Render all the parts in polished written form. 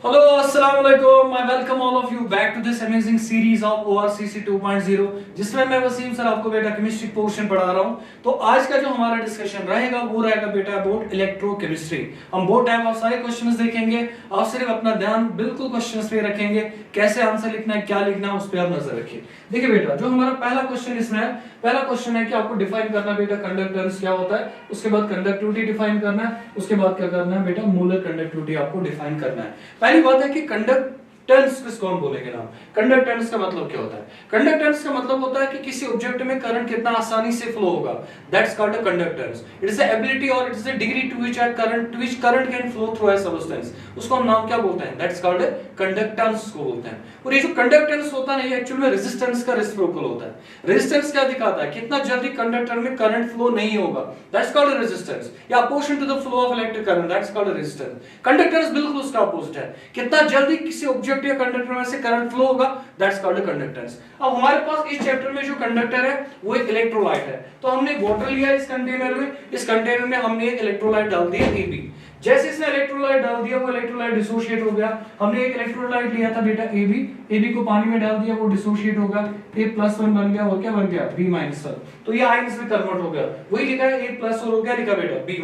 Hello, Assalamu alaikum. I welcome all of you back to this amazing series of ORCC 2.0 जिसमें मैं Wasim sir आपको बेटा chemistry portion पढ़ा रहा हूँ। तो आज का जो हमारा डिस्कशन रहेगा वो रहेगा बेटा अबाउट इलेक्ट्रोकेमिस्ट्री। हम बोर्ड टाइप ऑफ सारे क्वेश्चंस देखेंगे। आप सिर्फ अपना ध्यान बिल्कुल क्वेश्चंस पे रखेंगे, कैसे आंसर लिखना है, क्या लिखना है, उस पर आप नजर रखिए। देखिए बेटा, जो हमारा पहला क्वेश्चन इसमें है, पहला क्वेश्चन है कि आपको डिफाइन करना बेटा कंडक्टेंस क्या होता है, उसके बाद कंडक्टिविटी डिफाइन करना है, उसके बाद क्या करना है बेटा मोलर कंडक्टिविटी आपको डिफाइन करना है। पहली बात है कि कंडक्टेंस किसको हम बोलेंगे नाम। कंडक्टेंस का मतलब क्या होता है? कंडक्टेंस का मतलब होता है कि किसी ऑब्जेक्ट में करंट कितना आसानी से फ्लो होगा, that's called a conductance. It is the ability or it is the degree to which current can flow through a substance. उसको हम नाम क्या बोलते हैं? दैट्स कॉल्ड कंडक्टेंस को बोलते हैं। और ये जो कंडक्टेंस होता है ये एक्चुअली में रेजिस्टेंस का रेसिप्रोकल होता है। रेजिस्टेंस क्या दिखाता है? कितना जल्दी कंडक्टर में करंट फ्लो नहीं होगा, दैट्स कॉल्ड रेजिस्टेंस। या opposition to the flow of electric current, that's called resistance. Conductance बिल्कुल उसका अपोजिट है, कितना जल्दी किसी ऑब्जेक्ट या कंडक्टर में से करंट फ्लो होगा, दैट्स कॉल्ड कंडक्टेंस। अब हमारे पास इस चैप्टर में जो कंडक्टर है वो एक इलेक्ट्रोलाइट है। तो हमने वाटर लिया इस कंटेनर में, इस कंटेनर में हमने एक इलेक्ट्रोलाइट डाल दिया Ab। जैसे इसने इलेक्ट्रोलाइट डाल दिया वो इलेक्ट्रोलाइट डिसोशिएट हो गया। हमने एक इलेक्ट्रोलाइट लिया था बेटा Ab को पानी में डाल दिया, वो डिसोशिएट होगा, A+1 बन गया और क्या बन गया B-1। तो ये आयंस में कन्वर्ट हो गया, वही लिखा है A+ और हो गया लिखा बेटा B-।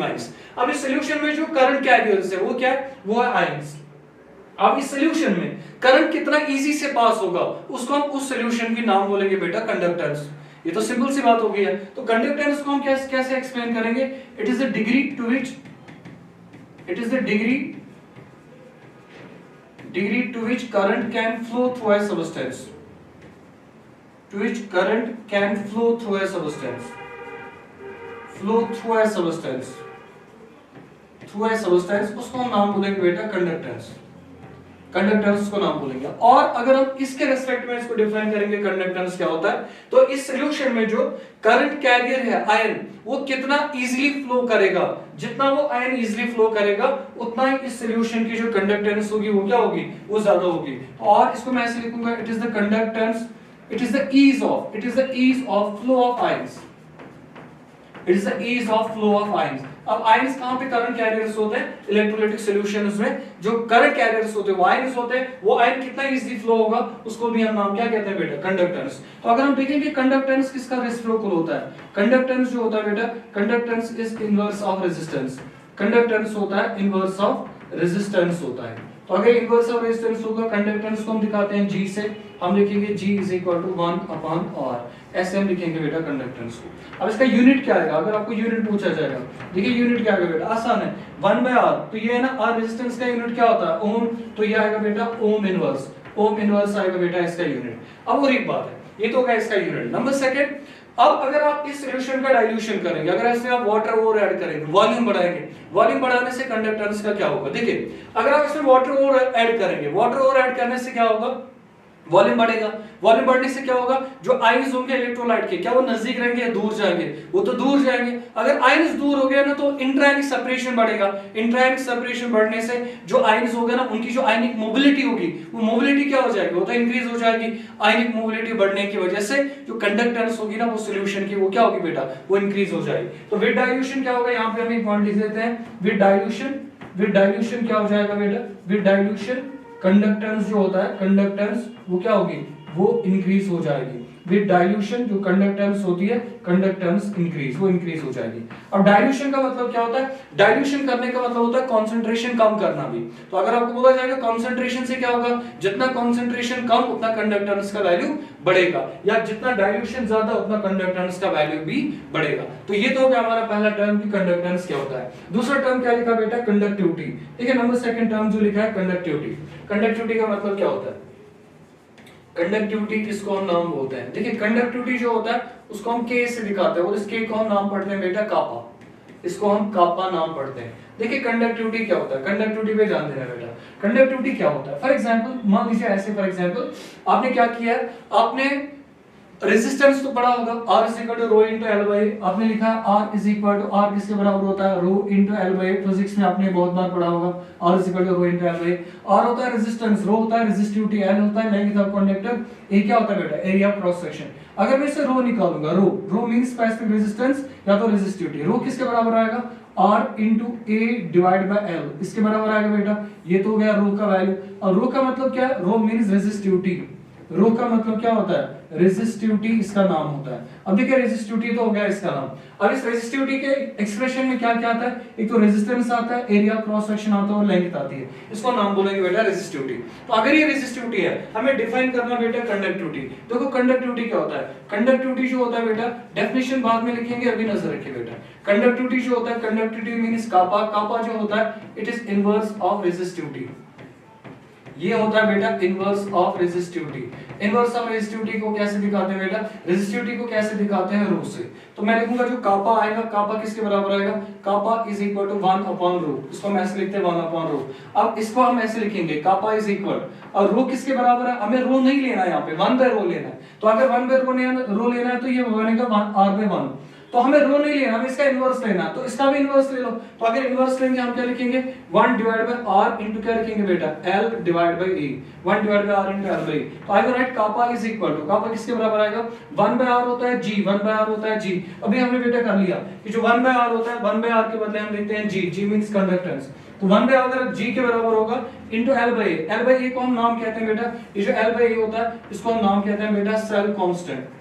अब इस सॉल्यूशन में जो करंट कैरियर्स है वो क्या है? वो है आयंस। अब इस सॉल्यूशन में करंट कितना इजी से पास होगा उसको हम उस सॉल्यूशन की नाम बोलेंगे बेटा कंडक्टेंस। ये तो सिंपल सी बात हो गई है। तो कंडक्टेंस को हम कैसे एक्सप्लेन करेंगे? It is the degree to which current can flow through a substance, to which current can flow through a substance, उसको हम नाम बोलेंगे बेटा कंडक्टेंस। कंडक्टेंस को नाम बोलेंगे। और अगर हम इसके रेस्पेक्ट में इसको डिफाइन करेंगे कंडक्टेंस क्या होता है, तो इस सॉल्यूशन में जो करंट कैरियर है आयन, वो कितना इजीली फ्लो करेगा, जितना वो आयन इजीली फ्लो करेगा उतना ही इस सॉल्यूशन की जो कंडक्टेंस होगी वो क्या होगी? वो ज्यादा होगी। और इसको मैं ऐसे लिखूंगा, it is the conductance, it is the ease of flow of ions. It is the ease of flow of ions. अब आयंस कहां पे करंट कैरियर्स होते हैं? इलेक्ट्रोलाइटिक सॉल्यूशंस में जो करंट कैरियर्स होते हैं वो आयंस होते हैं। वो आयन कितना इजीली फ्लो होगा उसको भी हम नाम क्या कहते हैं बेटा? कंडक्टेंस। तो अगर हम देखेंगे कंडक्टेंस किसका रेसिप्रोकल होता है, कंडक्टेंस जो होता है बेटा, conductance is inverse of resistance. Conductance होता है इनवर्स ऑफ रेजिस्टेंस होता है। तो अगर इनवर्स ऑफ रेजिस्टेंस होगा, कंडक्टेंस को हम दिखाते हैं G से, हम लिखेंगे G = 1/R, ऐसे हम लिखेंगे बेटा कंडक्टेंस को। अब इसका यूनिट क्या आएगा अगर आपको यूनिट पूछा जाएगा? देखिए यूनिट क्या आएगा बेटा, आसान है, 1/R। तो ये है ना, R रेजिस्टेंस का यूनिट क्या होता है? ओम। तो ये आएगा बेटा ओम इनवर्स आएगा बेटा इसका यूनिट। अब और एक बात है, ये तो होगा इसका यूनिट। नंबर सेकंड, अब अगर आप इस सॉल्यूशन का डाइल्यूशन करेंगे, अगर इसमें आप वाटर और ऐड करेंगे, वॉल्यूम बढ़ाएंगे, वॉल्यूम बढ़ाने से कंडक्टेंस का क्या होगा? देखिए अगर आप इसमें वाटर और ऐड करेंगे, वाटर और ऐड करने से क्या होगा? वॉल्यूम बढ़ेगा। वॉल्यूम बढ़ने से क्या होगा? जो आयंस होंगे इलेक्ट्रोलाइट के, क्या वो नजदीक रहेंगे या दूर जाएंगे? वो तो दूर जाएंगे। अगर आयंस दूर हो गया ना तो इंट्रायनिक सेपरेशन बढ़ेगा। इंट्रायनिक सेपरेशन बढ़ने से जो आयंस हो गए ना उनकी जो आयनिक मोबिलिटी होगी वो मोबिलिटी क्या हो जाएगी? वो तो इंक्रीज हो जाएगी। आयनिक मोबिलिटी बढ़ने की वजह से जो कंडक्टेंस होगी ना वो सॉल्यूशन की वो क्या होगी बेटा? वो इंक्रीज हो जाएगी। तो विद डाइल्यूशन क्या होगा? यहाँ पे हम एक पॉइंट लिख देते हैं, विद डाइल्यूशन क्या हो जाएगा बेटा? विद डाइल्यूशन कंडक्टेंस जो होता है, कंडक्टेंस वो क्या होगी? वो इंक्रीज हो जाएगी। विद डाइल्यूशन जो कंडक्टेंस होती है, कंडक्टेंस वो इंक्रीज हो जाएगी। अब डाइल्यूशन का मतलब क्या होता है? डाइल्यूशन करने का मतलब होता है कंसंट्रेशन कम करना भी। तो अगर आपको बोला जाएगा कंसंट्रेशन से क्या होगा? जितना कंसंट्रेशन कम उतना कंडक्टेंस का वैल्यू बढ़ेगा, या जितना डाइल्यूशन ज्यादा उतना कंडक्टेंस का वैल्यू भी बढ़ेगा। तो ये तो हो गया हमारा पहला टर्म कि कंडक्टेंस क्या होता है। दूसरा टर्म क्या लिखा बेटा? कंडक्टिविटी। ठीक है, नंबर सेकंड टर्म जो लिखा है कंडक्टिविटी। कंडक्टिविटी का मतलब क्या होता है? कंडक्टिविटी किसको हम नाम बोलते हैं? देखिए कंडक्टिविटी जो होता है उसको हम K से दिखाते हैं और इस K को हम नाम पढ़ते हैं बेटा कापा। इसको हम कापा नाम पढ़ते हैं। देखिए कंडक्टिविटी क्या होता है, कंडक्टिविटी पे ध्यान देना बेटा। कंडक्टिविटी क्या होता है? फॉर एग्जांपल मान लीजिए ऐसे, फॉर एग्जांपल आपने क्या किया है, आपने रेजिस्टेंस तो पढ़ा होगा, R = ρ × L/A। आपने लिखा R R किसके बराबर होता है? ρ × L/A। फिजिक्स में आपने बहुत बार पढ़ा होगा R = ρ × L/A। R होता है रेजिस्टेंस, ρ होता है रेजिस्टिविटी, L होता है लेंथ ऑफ कंडक्टर, A क्या होता है बेटा? Area of cross section. अगर मैं इसे ρ निकालूंगा, ρ मींस स्पेसिफिक रेजिस्टेंस या तो रेजिस्टिविटी, ρ किसके बराबर आएगा? R into A divide by L, इसके बराबर आएगा बेटा। ये तो हो गया रो का वैल्यू। और रो का मतलब क्या है? रो मींस रेजिस्टिविटी। रो का मतलब क्या होता है? रेजिस्टिविटी इसका नाम होता है। अब देखिए रेजिस्टिविटी तो हो गया इसका नाम। अब इस रेजिस्टिविटी के एक्सप्रेशन में क्या क्या आता है? एक तो रेजिस्टेंस आता है, एरिया क्रॉस सेक्शन आता है और लेंथ आती है। इसको नाम बोलेंगे बेटा रेजिस्टिविटी। तो अगर ये रेजिस्टिविटी है, हमें डिफाइन करना बेटा कंडक्टिविटी। देखो कंडक्टिविटी क्या होता है? कंडक्टिविटी जो होता है बेटा, डेफिनेशन बाद में लिखेंगे, अभी नजर रखिए बेटा। कंडक्टिविटी जो होता है, कंडक्टिविटी मींस कापा। कापा जो होता है it is inverse of resistivity. ये होता है बेटा inverse of resistivity. Inverse of resistivity को कैसे दिखाते हैं बेटा? रेजिस्टिविटी को कैसे दिखाते हैं? रो से। तो मैं लिखूंगा जो कापा आएगा, कापा किसके बराबर आएगा? Kappa is equal to 1 upon rho. इसको हम ऐसे लिखते हैं 1 अपॉन रो। अब इसको हम ऐसे लिखेंगे कापा इज इक्वल, और रो किसके बराबर है? हमें रो नहीं लेना है, यहाँ पे 1 बाय रो लेना है। तो अगर 1 बाय रो लेना है तो ये बनेगा r बाय 1। तो हमें रो नहीं लेना, हमें इसका इनवर्स लेना। तो इसका भी इनवर्स ले लो। तो अगर इनवर्स लेंगे हम क्या लिखेंगे? 1 डिवाइड बाय r इनटू क्या लिखेंगे बेटा? l divide by a। 1 divide by r into l by a। तो I will write kappa is equal to, kappa किसके बराबर आएगा? 1 बाय r होता है g, 1 बाय r होता है g। अभी हमने बेटा कर लिया कि जो 1 बाय r होता है, 1 बाय r के बदले हम लिखते हैं g। g means conductance. तो 1 बाय r अगर g के बराबर होगा into l by a। l by a को हम नाम कहते हैं बेटा, ये जो l बाय a होता है इसको हम नाम कहते हैं बेटा सेल कांस्टेंट।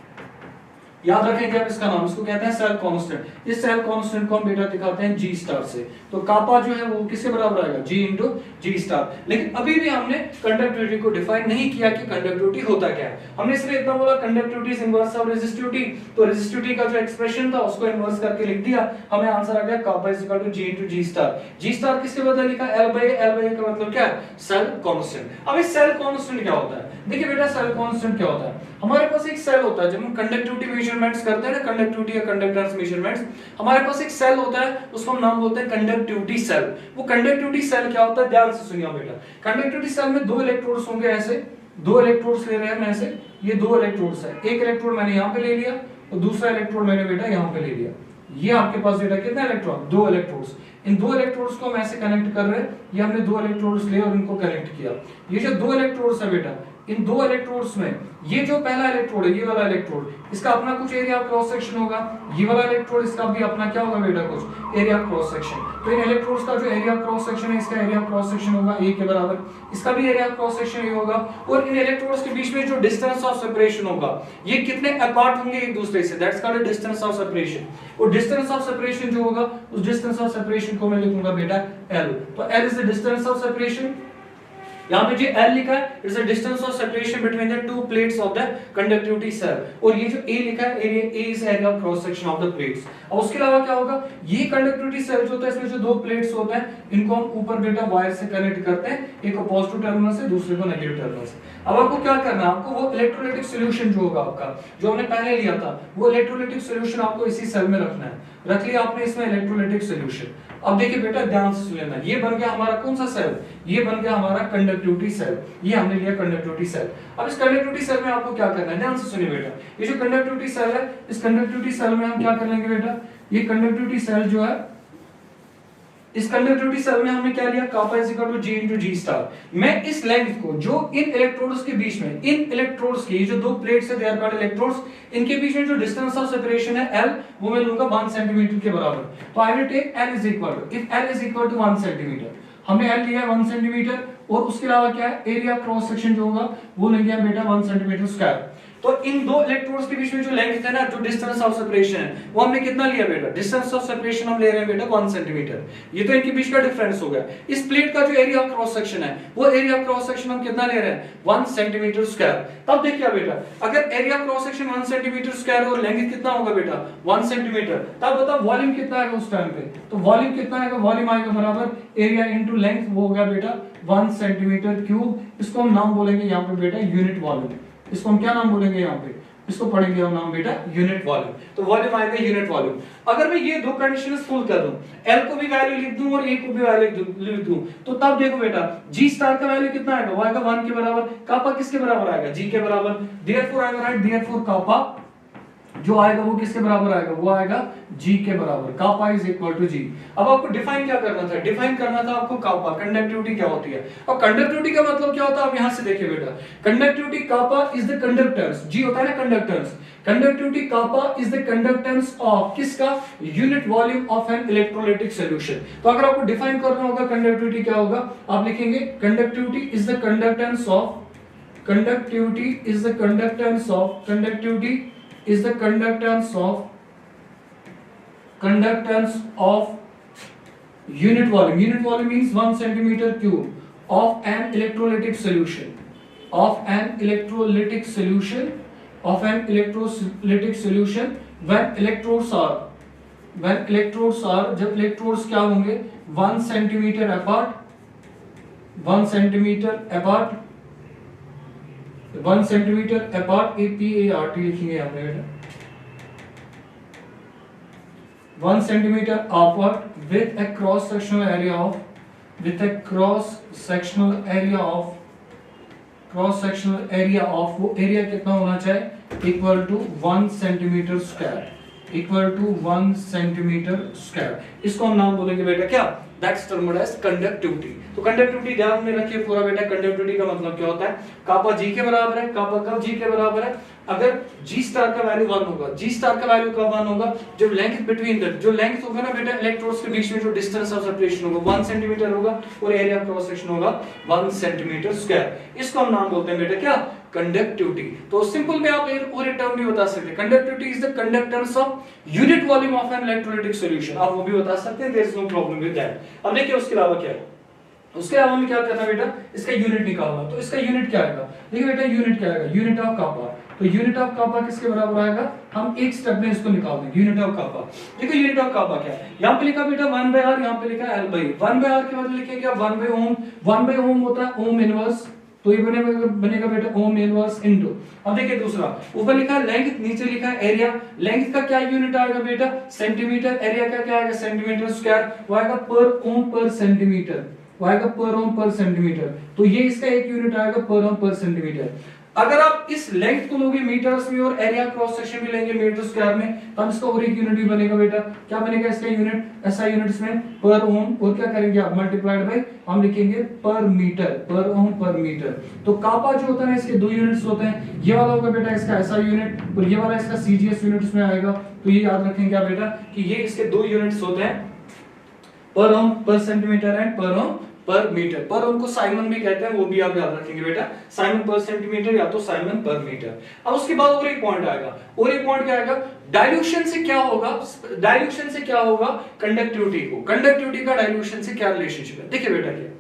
याद रखेंगे आप इसका नाम, इसको कहते हैं सेल कांस्टेंट। इस सेल कांस्टेंट को हम बेटा दिखाते हैं जी स्टार से। तो कापा जो है वो किसके बराबर आएगा? जी इंटू जी स्टार। लेकिन अभी भी हमने कंडक्टिविटी को डिफाइन नहीं किया कि कंडक्टिविटी होता क्या है। हमने सिर्फ इतना बोला conductivity is inverse of resistivity. तो रेजिस्टिविटी का जो एक्सप्रेशन था उसको इनवर्स करके लिख दिया, हमें आंसर आ गया kappa is equal to G into G star. G star किसके बदले लिखा? एल बाय ए का मतलब क्या है? Cell constant. अब इस सेल कांस्टेंट क्या होता है? देखिए बेटा सेल कांस्टेंट क्या होता है? हमारे पास एक सेल होता है, जब हम कंडक्टिविटी मेजरमेंट्स करते हैं ना, कंडक्टिविटी या कंडक्टेंस मेजरमेंट्स, हमारे पास एक सेल होता है, उसको हम नाम बोलते हैं कंडक्टिविटी सेल। वो कंडक्टिविटी सेल क्या होता है? ध्यान से सुनिए बेटा। कंडक्टिविटी सेल में 2 इलेक्ट्रोड्स होंगे, ऐसे 2 इलेक्ट्रोड्स ले रहे हैं हम ऐसे। ये 2 इलेक्ट्रोड्स है, एक इलेक्ट्रोड मैंने यहाँ पे ले लिया और दूसरा इलेक्ट्रोड मैंने बेटा यहाँ पे ले लिया। ये आपके पास बेटा कितना इलेक्ट्रॉन? 2 इलेक्ट्रोड्स। इन 2 इलेक्ट्रोड्स को हम ऐसे कनेक्ट कर रहे हैं। ये हमने 2 इलेक्ट्रोड्स लिए और इनको कनेक्ट किया। ये जो 2 इलेक्ट्रोड्स है बेटा, इन 2 इलेक्ट्रोड्स में ये जो पहला इलेक्ट्रोड है, ये वाला इलेक्ट्रोड, इसका अपना कुछ एरिया क्रॉस सेक्शन होगा। ये वाला इलेक्ट्रोड, इसका भी अपना क्या होगा बेटा? कुछ एरिया क्रॉस सेक्शन। तो इन इलेक्ट्रोड्स का जो एरिया क्रॉस सेक्शन है, इसका एरिया क्रॉस सेक्शन होगा a के बराबर, इसका भी एरिया क्रॉस सेक्शन ये होगा। और इन इलेक्ट्रोड्स के बीच में जो डिस्टेंस ऑफ सेपरेशन होगा, ये कितने अपार्ट होंगे एक दूसरे से, that's called distance of separation. और डिस्टेंस ऑफ सेपरेशन जो होगा, उस डिस्टेंस ऑफ सेपरेशन को मैं लिखूंगा बेटा l। तो l is the distance of separation. यहाँ पे जो L लिखा है it's the distance of separation between the 2 plates of the conductivity cell. और ये जो A लिखा है, area A is area of cross section of the plates. अब उसके अलावा क्या होगा? ये कंडक्टिविटी सेल जो होता है, इसमें जो 2 प्लेट्स होते हैं, इनको हम ऊपर बेटा वायर से कनेक्ट करते हैं, एक को पॉजिटिव टर्मिनल से, दूसरे को नेगेटिव टर्मिनल से। अब आपको क्या करना है? आपको वो इलेक्ट्रोलाइटिक सॉल्यूशन जो होगा आपका, जो हमने पहले लिया था, वो इलेक्ट्रोलाइटिक सॉल्यूशन आपको इसी सेल में रखना है। रख लिया आपने इसमें इलेक्ट्रोलाइटिक सॉल्यूशन। अब देखिए बेटा ध्यान से सुन लेना, ये बन गया हमारा कौन सा सेल? ये बन गया हमारा कंडक्टिविटी सेल। ये हमने लिया कंडक्टिविटी सेल। अब इस कंडक्टिविटी सेल में आपको क्या करना है? ध्यान से सुनिए बेटा। ये जो कंडक्टिविटी सेल है, इस कंडक्टिविटी सेल में हम क्या कर लेंगे बेटा? ये कंडक्टिविटी सेल जो है, इस कंडक्टिविटी सेल में हमने क्या लिया? Kappa is equal to G into G star. मैं इस लेंथ को जो इन इलेक्ट्रोड्स के बीच में, इन इलेक्ट्रोड्स की जो 2 प्लेट्स है, दे आर कॉल्ड इलेक्ट्रोड्स, इनके बीच में जो डिस्टेंस ऑफ सेपरेशन है l, वो मैं लूंगा 1 सेंटीमीटर के बराबर। तो I will take l is equal to, if l is equal to 1 centimetre, हमने l लिया 1 सेंटीमीटर। और उसके अलावा क्या है? एरिया क्रॉस सेक्शन जो होगा वो लेंगे हम बेटा 1 सेंटीमीटर स्क्वायर। तो इन 2 इलेक्ट्रोड्स के बीच में जो लेंथ है ना, जो डिस्टेंस ऑफ सेपरेशन है, वो हमने कितना लिया बेटा? डिस्टेंस ऑफ सेपरेशन हम ले रहे हैं बेटा 1 सेंटीमीटर। ये तो इनके बीच का डिफरेंस हो गया। इस प्लेट का जो एरिया ऑफ क्रॉस सेक्शन है, वो एरिया ऑफ क्रॉस सेक्शन हम कितना ले रहे हैं? 1 सेंटीमीटर स्क्वायर। तब देखिए बेटा, अगर area cross section 1 centimetre square और लेंथ कितना होगा बेटा? 1 सेंटीमीटर, तब बताओ वॉल्यूम कितना आएगा उस टाइम पे? तो वॉल्यूम कितना आएगा? वॉल्यूम आएगा बराबर एरिया इनटू लेंथ, वो हो गया बेटा 1 सेंटीमीटर क्यूब। इसको हम नाम बोलेंगे यहाँ पे बेटा यूनिट वॉल्यूम। इसको हम क्या नाम बोलेंगे यहाँ पे? इसको पढ़ेंगे हम नाम बेटा यूनिट वॉल्यूम। तो वॉल्यूम आएगा यूनिट वॉल्यूम। अगर मैं ये 2 कंडीशंस फुल कर दूं, L को भी वैल्यू लिख दूं और A को भी वैल्यू लिख दूं, तो तब देखो बेटा G स्टार का वैल्यू कितना आएगा? वो आएगा 1 के बराबर। कापा किसके बराबर आएगा? G के बराबर। Therefore I will write therefore kappa जो आएगा वो किसके बराबर आएगा, वो आएगा G के बराबर, कापा इज इक्वल टू G। अब आपको डिफाइन क्या करना था, डिफाइन करना था आपको कापा, कंडक्टिविटी क्या होती है। और कंडक्टिविटी का मतलब क्या होता है, आप यहां से देखिए बेटा, conductivity kappa is the conductance, G होता है ना conductance, conductivity kappa is the conductance of किसका, unit volume of an electrolytic solution. तो अगर आपको डिफाइन करना होगा कंडक्टिविटी क्या होगा, आप लिखेंगे conductivity is the conductance of, conductivity is the conductance of, conductivity is the conductance of unit volume, unit volume means 1 centimeter cube of an electrolytic solution, of an electrolytic solution, of an electrolytic solution when electrodes are, जब electrodes क्या होंगे 1 centimeter apart, 1 centimeter apart, 1 centimetre apart, APART लिखेंगे यहाँ पे बेटा, 1 centimetre apart with a cross sectional area of, with a cross sectional area of, वो area कितना होना चाहिए, equal to 1 centimetre square, equal to 1 centimetre square. इसको हम नाम बोलेंगे बेटा क्या, दैट्स टर्म्ड एज कंडक्टिविटी। तो कंडक्टिविटी ध्यान में रखिए पूरा बेटा, कंडक्टिविटी का मतलब क्या होता है, कापा G के बराबर है, कापा कब G के बराबर है, अगर G स्टार का वैल्यू 1 होगा, G स्टार का वैल्यू कब 1 होगा, जो लेंथ बिटवीन द, जो लेंथ होगा ना बेटा इलेक्ट्रोड्स के बीच में, जो डिस्टेंस ऑफ सेपरेशन होगा 1 सेंटीमीटर होगा और एरिया क्रॉस सेक्शन होगा 1 सेंटीमीटर स्क्वायर। इसको हम नाम बोलते हैं बेटा क्या, कंडक्टिविटी। तो सिंपल में आप एक और टर्म भी बता सकते हैं, conductivity is the conductance of unit volume of an electrolytic solution, आप वो भी बता सकते हैं, there is no problem with that. अब देखिए उसके अलावा क्या है, उसके अलावा हमें क्या करना है बेटा, इसका यूनिट निकालना। तो इसका यूनिट क्या आएगा, देखिए बेटा यूनिट क्या आएगा, यूनिट ऑफ कापा। तो यूनिट ऑफ कापा किसके बराबर आएगा, हम एक स्टेप में इसको निकाल देंगे, यूनिट ऑफ कापा। देखो यूनिट ऑफ कापा क्या है, यहाँ पे लिखा बेटा 1/r, यहाँ पे लिखा L/E। 1/r के बदले लिखेंगे 1/ओम, 1/ओम होता है ओम इनवर्स, तो ये बनेगा बेटा ओम इनवर्स इनटू। अब देखिए दूसरा, ऊपर लिखा है लेंथ, नीचे लिखा है एरिया। लेंथ का क्या यूनिट आएगा बेटा, सेंटीमीटर, एरिया का क्या आएगा, सेंटीमीटर स्क्वायर, वो आएगा पर ओम पर सेंटीमीटर, वो आएगा पर ओम पर सेंटीमीटर। तो ये इसका एक यूनिट आएगा पर ओम पर सेंटीमीटर। अगर आप इस लेंथ को लोगे मीटर्स में और एरिया क्रॉस सेक्शन भी लेंगे मीटर स्क्वायर में, तब इसका और एक यूनिट भी बनेगा बेटा, क्या बनेगा इसका यूनिट, ऐसा यूनिट्स में पर ओम, और क्या करेंगे आप मल्टीप्लाइड बाय, हम लिखेंगे पर मीटर, पर ओम पर मीटर। तो कापा जो होता है इसके दो यूनिट्स होते हैं, ये वाला होगा बेटा इसका ऐसा यूनिट और ये वाला इसका सीजीएस यूनिट्स में आएगा। तो ये याद रखेंगे क्या बेटा कि ये इसके दो यूनिट्स होते हैं, पर ओम पर सेंटीमीटर एंड पर ओम पर मीटर। पर उनको साइमन भी कहते हैं, वो भी आप याद रखेंगे बेटा, साइमन पर सेंटीमीटर या तो साइमन पर मीटर। अब उसके बाद और एक पॉइंट आएगा, और एक पॉइंट क्या आएगा, डाइल्यूशन से क्या होगा, डाइल्यूशन से क्या होगा कंडक्टिविटी को, कंडक्टिविटी का डाइल्यूशन से क्या रिलेशनशिप है। देखिए बेटा क्या,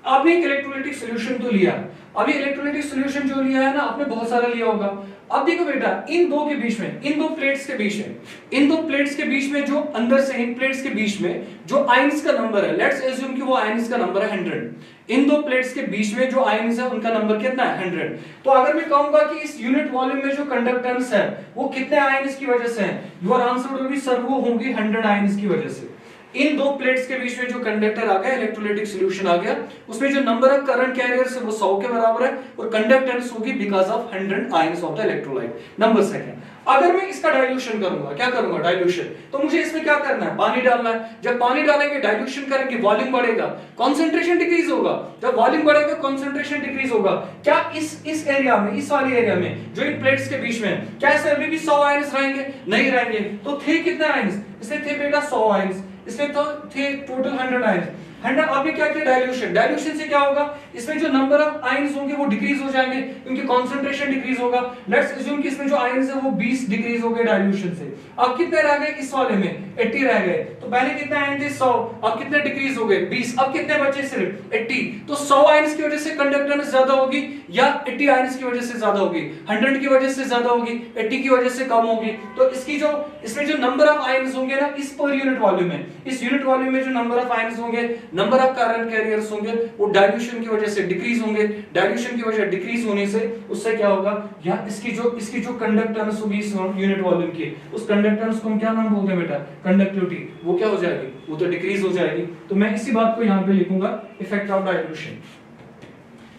आपने एक इलेक्ट्रोलाइटिक सॉल्यूशन तो लिया, अभी इलेक्ट्रोलाइटिक सॉल्यूशन जो लिया है ना आपने बहुत सारा लिया होगा। अब देखो बेटा इन दो के बीच में, इन दो प्लेट्स के बीच में, इन दो प्लेट्स के बीच में जो अंदर से इन प्लेट्स के बीच में जो आयंस का नंबर है, लेट्स अज्यूम कि वो आयंस का नंबर है 100। इन दो प्लेट्स के बीच में जो आयंस है उनका नंबर कितना है 100। तो अगर मैं कहूंगा कि इस यूनिट वॉल्यूम में जो कंडक्टेंस है वो कितने आयंस की वजह से है, your answer will be sir वो होंगी 100 आयंस की वजह से। इन दो प्लेट्स के बीच में जो कंडक्टर आ गया, इलेक्ट्रोलाइटिक सॉल्यूशन आ गया, उसमें जो नंबर ऑफ करंट कैरियर्स है वो 100 के बराबर है और कंडक्टेंस होगी because of 100 ions of the electrolyte. Number second, अगर मैं इसका डाइल्यूशन करूंगा, क्या करूंगा डाइल्यूशन, तो मुझे इसमें क्या करना है, पानी डालना है। जब पानी डालेंगे डाइल्यूशन करेंगे, वॉल्यूम बढ़ेगा, कंसंट्रेशन डिक्रीज होगा। जब वॉल्यूम बढ़ेगा कंसंट्रेशन डिक्रीज होगा। क्या इस एरिया में, इस वाले एरिया में जो इन प्लेट्स के बीच में, क्या इसमें अभी भी 100 आयंस रहेंगे? नहीं रहेंगे। तो थे कितने आयंस? इसमें थे बेटा 100 आयंस, इसमें तो थे टोटल 100 आयंस। 100 अभी क्या किया डाइल्यूशन, डाइल्यूशन से क्या होगा, इसमें जो नंबर ऑफ आयंस होंगे वो डिक्रीज हो जाएंगे क्योंकि कंसंट्रेशन डिक्रीज होगा। लेट्स अज्यूम कि इसमें जो आयंस है वो 20 डिक्रीज हो गए डाइल्यूशन से। अब कितने रह गए इस वाले में 80 रह गए। तो पहले कितने आयंस थे 100, अब कितने डिक्रीज हो गए 20, अब कितने बचे सिर्फ 80। तो 100 आयंस की वजह से कंडक्टेंस ज्यादा होगी या 80 आयंस की वजह से ज्यादा होगी? 100 की वजह से ज्यादा होगी, 80 की वजह से कम होगी। तो इसकी जो इसमें जो नंबर ऑफ आयंस होंगे ना इस पर यूनिट वॉल्यूम में, इस यूनिट वॉल्यूम में जो नंबर ऑफ आयंस होंगे, नंबर ऑफ करंट कैरियर्स होंगे, वो डाइल्यूशन की वजह से डिक्रीज होंगे। डाइल्यूशन की वजह डिक्रीज होने से उससे क्या होगा, या इसकी जो कंडक्टेंस होगी इस यूनिट वॉल्यूम की, उस कंडक्टेंस को हम क्या नाम बोलते हैं बेटा, कंडक्टिविटी। वो क्या हो जाएगी, वो तो डिक्रीज हो जाएगी। तो मैं इसी बात को यहां पे लिखूंगा इफेक्ट ऑफ डाइल्यूशन।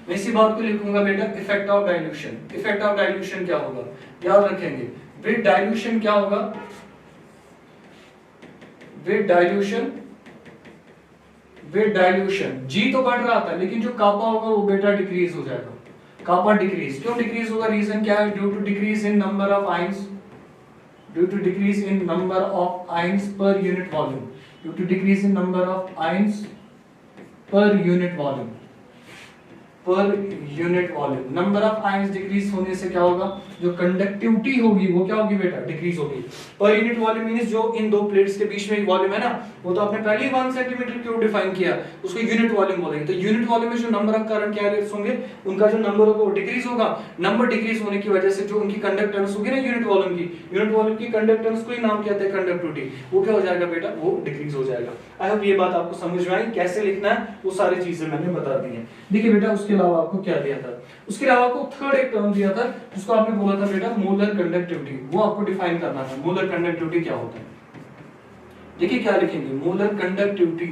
मैं इसी बात को लिखूंगा बेटा effect of dilution. Effect of dilution क्या होगा याद रखेंगे, विद डाइल्यूशन क्या होगा, विद डाइल्यूशन जी तो बढ़ रहा था, लेकिन जो कापा होगा वो बेटा डिक्रीज हो जाएगा। कापा डिक्रीज, क्यों डिक्रीज होगा, रीजन क्या है, due to decrease in number of ions, due to decrease in number of ions per unit volume, due to decrease in number of ions per unit volume, per unit volume. Number of ions decrease होने से क्या होगा, जो conductivity होगी वो क्या होगी बेटा, डिक्रीज होगी। पर यूनिट वॉल्यूम मींस जो इन दो प्लेट्स के बीच में वॉल्यूम है ना, वो तो आपने पहले ही 1 सेंटीमीटर क्यूब डिफाइन किया, उसको यूनिट वॉल्यूम बोलेंगे। तो यूनिट वॉल्यूम में जो नंबर ऑफ करंट कैरियर्स होंगे उनका जो नंबर होगा वो डिक्रीज होगा। नंबर डिक्रीज होने की वजह से जो उनकी कंडक्टेंस होगी ना यूनिट वॉल्यूम की, यूनिट वॉल्यूम की कंडक्टेंस को ही नाम कहते हैं कंडक्टिविटी, वो क्या हो जाएगा बेटा, वो डिक्रीज हो जाएगा। आई होप ये बात आपको समझ में आई, कैसे लिखना है वो सारी चीजें मैंने बता दी हैं। देखिए बेटा उसके अलावा आपको क्या दिया था, उसके अलावा आपको थर्ड एक टर्म दिया था जिसको आपने बोला था बेटा मोलर कंडक्टिविटी, वो आपको डिफाइन करना था। मोलर कंडक्टिविटी क्या होता है, देखिए क्या लिखेंगे, मोलर कंडक्टिविटी,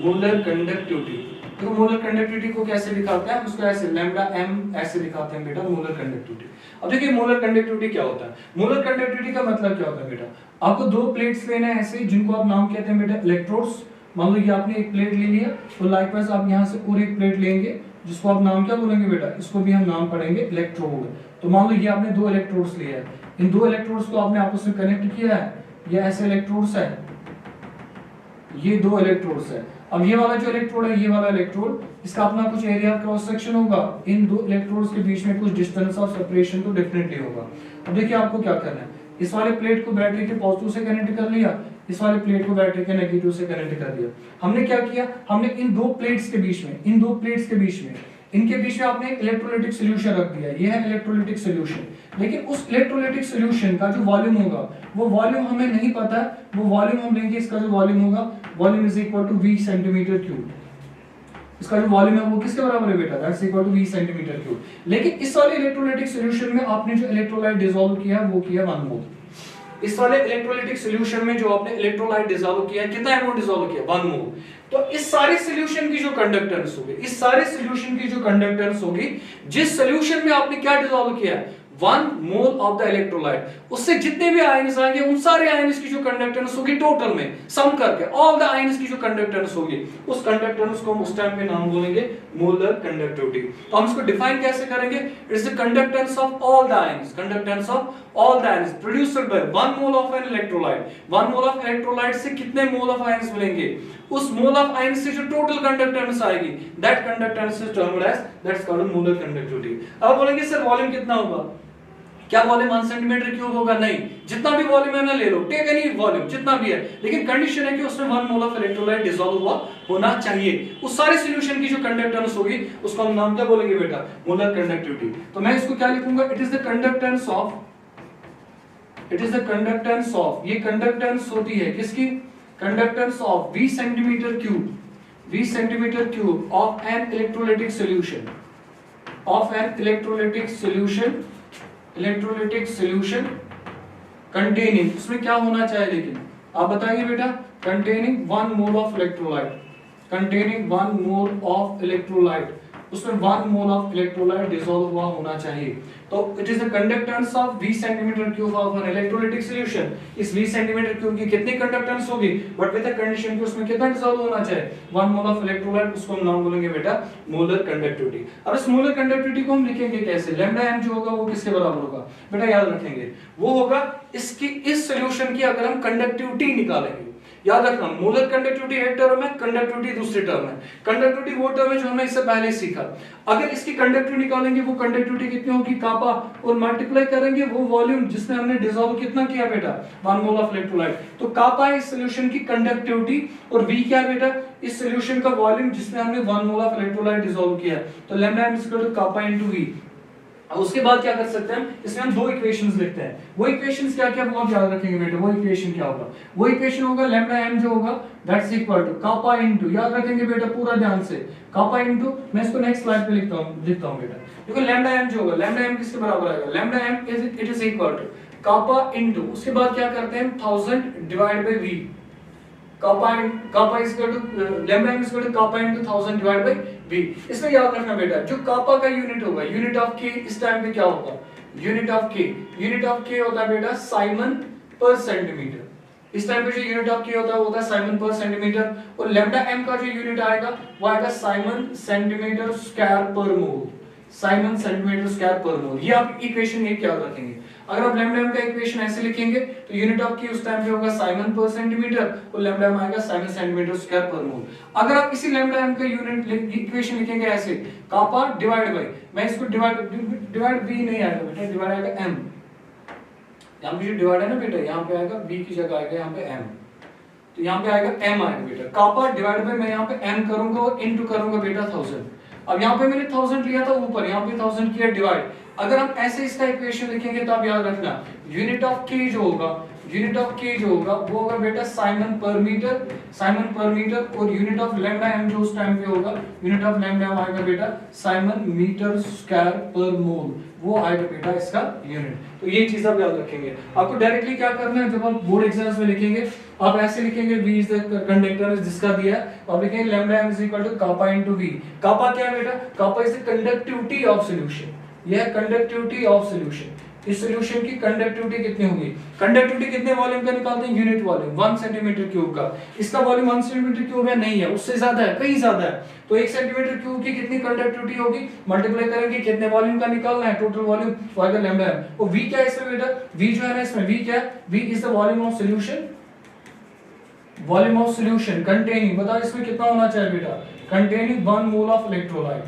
मोलर कंडक्टिविटी। तो मोलर कंडक्टिविटी को कैसे दिखाते हैं, उसको ऐसे लैम्डा m ऐसे दिखाते हैं बेटा मोलर कंडक्टिविटी। अब देखिए मोलर कंडक्टिविटी क्या होता है, मोलर कंडक्टिविटी का मतलब क्या होता है बेटा, आपको दो प्लेट्स लेना है ऐसे जिनको आप नाम कहते हैं बेटा इलेक्ट्रोड्स। मान लो ये आपने एक प्लेट ले लिया, तो लाइकवाइज आप यहाँ से और एक प्लेट लेंगे जिसको आप नाम क्या बोलेंगे बेटा, इसको भी हम नाम पढ़ेंगे इलेक्ट्रोड। तो मान लो ये आपने दो इलेक्ट्रोड्स लिया है, इन दो इलेक्ट्रोड्स को आपने आपस में कनेक्ट किया है, ये ऐसे इलेक्ट्रोड्स है, ये दो इलेक्ट्रोड्स है। अब ये वाला जो इलेक्ट्रोड है, ये वाला इलेक्ट्रोड, इसका अपना कुछ एरिया क्रॉस सेक्शन होगा, इन दो इलेक्ट्रोड्स के बीच में कुछ डिस्टेंस ऑफ सेपरेशन तो डेफिनेटली होगा। अब देखिए आपको क्या करना है, इस वाले प्लेट को बैटरी के पॉजिटिव से कनेक्ट कर लिया, इस वाले प्लेट को बैटरी के नेगेटिव से कनेक्ट कर दिया। हमने क्या किया, हमने इन दो प्लेट्स के बीच में, इन दो प्लेट्स के बीच में, इनके बीच में आपने एक इलेक्ट्रोलाइटिक सॉल्यूशन रख दिया, ये है इलेक्ट्रोलाइटिक सॉल्यूशन। लेकिन उस इलेक्ट्रोलाइटिक सॉल्यूशन का जो वॉल्यूम होगा, वो वॉल्यूम हमें नहीं पता है, वो वॉल्यूम हम लेंगे, इसका जो वॉल्यूम होगा, volume is equal to V centimetre cube. इसका जो वॉल्यूम है वो किसके बराबर है बेटा, that's equal to V centimetre cube. लेकिन इस वाले इलेक्ट्रोलाइटिक सॉल्यूशन में आपने जो इलेक्ट्रोलाइट डिसॉल्व किया वो किया 1 मोल। इस वाले इलेक्ट्रोलाइटिक सॉल्यूशन में जो आपने इलेक्ट्रोलाइट डिसॉल्व किया, कितना अमाउंट डिसॉल्व किया, 1 मोल। तो इस सारे सॉल्यूशन की जो कंडक्टेंस होगी, इस सारे सॉल्यूशन की जो कंडक्टेंस होगी, जिस सॉल्यूशन में आपने क्या डिसॉल्व किया, 1 मोल ऑफ द इलेक्ट्रोलाइट, उससे जितने भी आयन्स आएंगे उन सारे आयन्स की जो कंडक्टेंस होगी टोटल में सम करके, ऑल द आयन्स की जो कंडक्टेंस होगी, उस कंडक्टेंस को हम उस टाइम पे नाम बोलेंगे मोलर कंडक्टिविटी। तो हम इसको डिफाइन कैसे करेंगे, it is the conductance of all the ions, conductance of all the ions produced by 1 mole of an electrolyte. 1 mole of electrolyte से कितने मोल ऑफ आयन्स मिलेंगे, उस मोल ऑफ आयन्स से जो टोटल कंडक्टेंस आएगी, that conductance is termed as, that's called molar conductivity. अब बोलेंगे sir volume कितना होगा, क्या वॉल्यूम 1 सेंटीमीटर क्यूब होगा, नहीं, जितना भी वॉल्यूम है ना ले लो, टेक एनी वॉल्यूम जितना भी है, लेकिन कंडीशन है कि उसमें 1 मोल ऑफ इलेक्ट्रोलाइट डिसॉल्व हुआ होना चाहिए। उस सारे सॉल्यूशन की जो कंडक्टेंस होगी उसको हम नाम क्या बोलेंगे बेटा, मोलर कंडक्टिविटी। तो मैं इसको क्या लिखूंगा, it is the conductance of, it is the conductance of, ये कंडक्टेंस होती है किसकी, conductance of V centimetre cube, V centimetre cube of an electrolytic solution, of an electrolytic solution, electrolytic solution containing, उसमें क्या होना चाहिए, लेकिन आप बताइए बेटा, containing 1 mole of electrolyte, containing 1 mole of electrolyte, उसमें 1 मोल ऑफ इलेक्ट्रोलाइट डिसॉल्व हुआ होना चाहिए। तो it is the conductance of V centimetre cube of an electrolytic solution. इस V सेंटीमीटर क्यूब की कितनी कंडक्टेंस होगी, बट विद द कंडीशन कि उसमें कितना डिसॉल्व होना चाहिए, 1 मोल ऑफ इलेक्ट्रोलाइट, उसको हम नाम बोलेंगे बेटा मोलर कंडक्टिविटी। अब इस मोलर कंडक्टिविटी को हम लिखेंगे कैसे, लैम्डा m जो होगा वो किसके बराबर होगा बेटा, याद रखेंगे वो होगा इसकी, इस सॉल्यूशन की अगर हम कंडक्टिविटी निकालेंगे, याद रखना मोलर कंडक्टिविटी एक टर्म है, कंडक्टिविटी दूसरी टर्म है। कंडक्टिविटी वो टर्म है जो हमने इससे पहले सीखा। अगर इसकी कंडक्टिविटी निकालेंगे, वो कंडक्टिविटी कितनी होगी कापा, और मल्टीप्लाई करेंगे वो वॉल्यूम जिसमें हमने डिसॉल्व कितना किया बेटा, 1 मोल ऑफ इलेक्ट्रोलाइट। तो कापा इस सॉल्यूशन की कंडक्टिविटी और V क्या है बेटा, इस सॉल्यूशन का वॉल्यूम जिसमें हमने 1 मोल ऑफ इलेक्ट्रोलाइट डिसॉल्व किया। तो lambda m equal to kappa into V। उसके बाद क्या कर सकते हैं, इसमें हम दो इक्वेशंस लिखते हैं, वो इक्वेशंस क्या क्या वो आप याद रखेंगे बेटा। वो इक्वेशन क्या होगा, वो इक्वेशन होगा लैम्डा m जो होगा that's equal to kappa into, याद रखेंगे बेटा पूरा ध्यान से, कापा इनटू, मैं इसको नेक्स्ट स्लाइड पे लिखता हूं बेटा। देखो लैम्डा m जो होगा, लैम्डा m किसके बराबर आएगा, lambda m it is equal to kappa into, उसके बाद क्या करते हैं 1000 divide by V, kappa is equal to lambda m is equal to kappa into 1000 divide by V। इसमें याद रखना बेटा जो कापा का यूनिट होगा, यूनिट ऑफ K इस टाइम पे क्या होगा, यूनिट ऑफ के होता है बेटा साइमन पर सेंटीमीटर। इस टाइम पे जो यूनिट ऑफ के होता है वो होता है साइमन पर सेंटीमीटर, और लैम्डा एम का जो यूनिट आएगा वो आएगा साइमन सेंटीमीटर स्क्वायर पर मोल, साइमन सेंटीमीटर स्क्वायर पर मोल। ये आप इक्वेशन एक याद रखेंगे। अगर आप लैम्डा एम का इक्वेशन ऐसे लिखेंगे तो यूनिट ऑफ के उस टाइम पे होगा साइमन पर सेंटीमीटर और लैम्डा एम आएगा साइमन सेंटीमीटर स्क्वायर पर मोल। अगर आप इसी लैम्डा एम का यूनिट इक्वेशन लिखेंगे ऐसे कापा डिवाइड बाय, मैं इसको डिवाइड बी नहीं आएगा बेटा, डिवाइड आएगा एम। यहाँ पे जो डिवाइड है ना बेटा, यहाँ पे आएगा बी की जगह आएगा यहाँ पे एम, तो यहाँ पे आएगा एम आएगा बेटा। कापा डिवाइड बाय मैं यहाँ पे एम करूंगा और इनटू करूंगा बेटा 1000। अब यहाँ पे मैंने 1000 लिया था ऊपर, यहाँ पे 1000 किया डिवाइड। अगर हम ऐसे इसका इक्वेशन लिखेंगे तो आप याद रखना यूनिट ऑफ के जो होगा वो होगा बेटा साइमन पर मीटर, और यूनिट ऑफ लैम्डा एम जो उस टाइम पे होगा, यूनिट ऑफ लैम्डा एम आएगा बेटा साइमन मीटर स्क्वायर पर मोल, वो आएगा बेटा इसका यूनिट। तो ये चीज आप याद रखेंगे। आपको डायरेक्टली क्या करना है, जब आप बोर्ड एग्जाम्स में लिखेंगे आप ऐसे लिखेंगे V इज द कंडक्टर जिसका दिया है, आप लिखेंगे lambda M is equal to kappa into V। Kappa क्या है बेटा, kappa is the conductivity of solution, यह कंडक्टिविटी ऑफ सॉल्यूशन। इस सॉल्यूशन की कंडक्टिविटी कितनी होगी, कंडक्टिविटी कितने वॉल्यूम का निकालते हैं, यूनिट वॉल्यूम 1 सेंटीमीटर क्यूब का। इसका वॉल्यूम 1 सेंटीमीटर क्यूब है, नहीं है, उससे ज्यादा है, कहीं ज्यादा है। तो 1 सेंटीमीटर क्यूब की कितनी कंडक्टिविटी होगी, मल्टीप्लाई करेंगे कितने वॉल्यूम का निकालना है, टोटल वॉल्यूम वो आएगा लैम्डा एम। और V क्या है इसमें बेटा, V जो है ना इसमें V क्या है, V is the volume of solution, volume of solution containing, बताओ इसमें कितना होना चाहिए बेटा, containing 1 mole of electrolyte,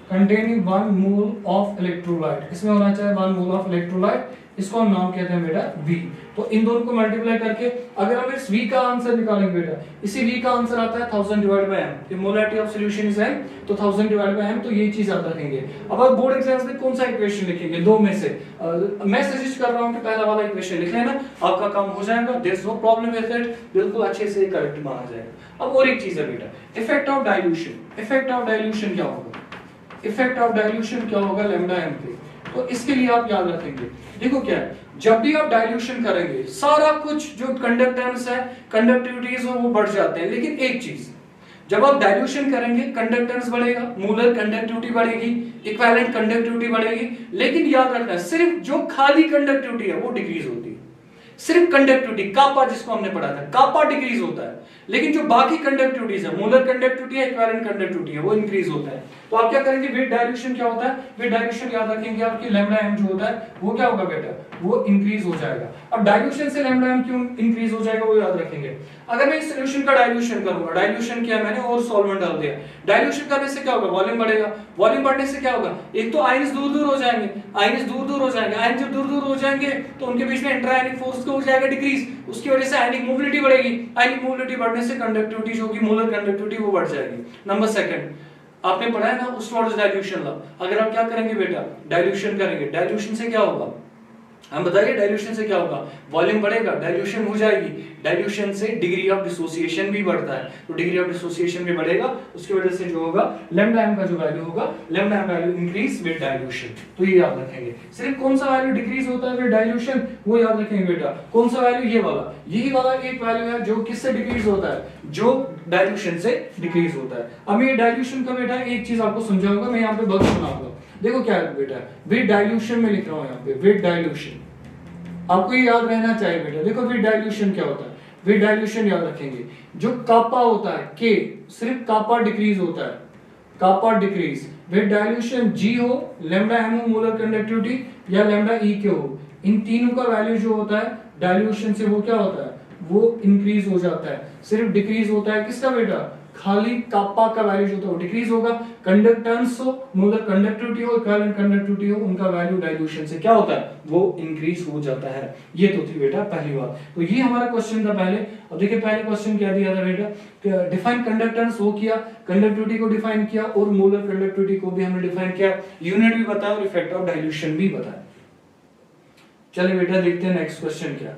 containing 1 mole of electrolyte, इसमें होना चाहिए 1 मोल ऑफ इलेक्ट्रोलाइट, इसको हम नाम कहते हैं बेटा V। तो इन दोनों को मल्टीप्लाई करके अगर हम इस V का आंसर निकालेंगे बेटा, इसी V का आंसर आता है 1000 divide bye m, the molarity of solution is m, तो 1000 डिवाइड बाय m, तो ये चीज याद रखेंगे। अब आप बोर्ड एग्जाम्स में कौन सा इक्वेशन लिखेंगे, दो में से मैं सजेस्ट कर रहा हूं कि पहला वाला इक्वेशन लिख लेना, आपका काम हो जाएगा, there is no problem with it, बिल्कुल अच्छे से करेक्ट माना जाएगा। अब और एक चीज है बेटा, effect of dilution. Effect of dilution क्या होगा, इफेक्ट ऑफ डाइल्यूशन क्या होगा लैम्डा एम पे, तो इसके लिए आप याद रखेंगे। देखो क्या है, जब भी आप डाइल्यूशन करेंगे सारा कुछ जो कंडक्टेंस है, कंडक्टिविटीज वो बढ़ जाते हैं, लेकिन एक चीज, जब आप डाइल्यूशन करेंगे कंडक्टेंस बढ़ेगा, मोलर कंडक्टिविटी बढ़ेगी, इक्विवेलेंट कंडक्टिविटी बढ़ेगी, लेकिन याद रखना सिर्फ जो खाली कंडक्टिविटी है वो डिक्रीज होती है, सिर्फ कंडक्टिविटी कापा जिसको हमने पढ़ा था कापा डिक्रीज होता है, लेकिन जो बाकी कंडक्टिविटीज है, मोलर कंडक्टिविटी है, इक्विवेलेंट कंडक्टिविटी है, वो इंक्रीज होता है। तो आप क्या करेंगे, विद डाइल्यूशन क्या होता है, विद डाइल्यूशन याद रखेंगे आपकी लैम्डा एम जो होता है वो क्या होगा बेटा, वो इंक्रीज हो जाएगा। अब डाइल्यूशन से लैम्डा एम क्यों इंक्रीज हो जाएगा वो याद रखेंगे। अगर मैं इस सॉल्यूशन का डाइल्यूशन करूंगा, डाइल्यूशन किया मैंने और सॉल्वेंट डाल दिया, डाइल्यूशन करने से क्या होगा, वॉल्यूम बढ़ेगा, वॉल्यूम बढ़ने से क्या होगा, एक तो आयन्स दूर दूर हो जाएंगे, आयन्स दूर दूर हो जाएंगे, आयन जब दूर दूर हो जाएंगे तो उनके बीच में इंटरआयनिक फोर्स हो जाएगा डिक्रीज, उसकी वजह से आयनिक मोबिलिटी बढ़ेगी, आयनिक मोबिलिटी बढ़ने से कंडक्टिविटी जो होगी, मोलर कंडक्टिविटी वो बढ़ जाएगी। नंबर सेकंड, आपने पढ़ा है ना स्टोर्स डाइल्यूशन लॉ, अगर आप क्या करेंगे बेटा, डाइल्यूशन करेंगे, डाइल्यूशन से क्या होगा, हम बताइए डाइल्यूशन से क्या होगा, वॉल्यूम बढ़ेगा, डाइल्यूशन हो जाएगी, डाइल्यूशन से डिग्री ऑफ डिसोसिएशन भी बढ़ता है, तो डिग्री ऑफ डिसोसिएशन भी बढ़ेगा, उसकी वजह से जो होगा लैम्डा एम का जो वैल्यू होगा, lambda M value increase with dilution. तो ये याद रखेंगे, सिर्फ कौन सा वैल्यू डिक्रीज होता है विद डाइल्यूशन वो याद रखेंगे बेटा, कौन सा वैल्यू, ये वाला, यही वाला एक वैल्यू है जो किससे डिक्रीज होता है, जो डाइल्यूशन से डिक्रीज होता है। अब ये डाइल्यूशन का बेटा एक चीज आपको समझाऊंगा, मैं यहाँ पे बग बनाऊंगा, देखो क्या है बेटा, विद डाइल्यूशन में लिख रहा हूं यहाँ पे, विद डाइल्यूशन, आपको ये याद रहना चाहिए बेटा। देखो विद डाइल्यूशन क्या होता है, विद डाइल्यूशन याद रखेंगे, जो कापा होता है के, सिर्फ कापा डिक्रीज होता है, कापा डिक्रीज, विद डाइल्यूशन जी हो, लैम्डा एम हो मोलर कंडक्टिविटी, या लैम्डा ई के हो, इन तीनों का वैल्यू जो होता है डाइल्यूशन से वो क्या होता है, वो इंक्रीज हो जाता है, सिर्फ डिक्रीज होता है किसका बेटा, खाली कापा का वैल्यू जो होता है वो डिक्रीज होगा, कंडक्टेंस हो, मोलर कंडक्टिविटी हो, इक्विवेलेंट कंडक्टिविटी हो, उनका वैल्यू डाइल्यूशन से क्या होता है, वो इंक्रीज हो जाता है। ये तो थी बेटा पहली बात, तो ये हमारा क्वेश्चन था पहले। अब देखिए पहले क्वेश्चन क्या दिया था बेटा, डिफाइन कंडक्टेंस वो किया, कंडक्टिविटी को डिफाइन किया और मोलर कंडक्टिविटी को भी हमने डिफाइन किया, यूनिट भी बताया और इफेक्ट ऑफ डाइल्यूशन भी बताया। चलिए बेटा देखते हैं नेक्स्ट क्वेश्चन क्या।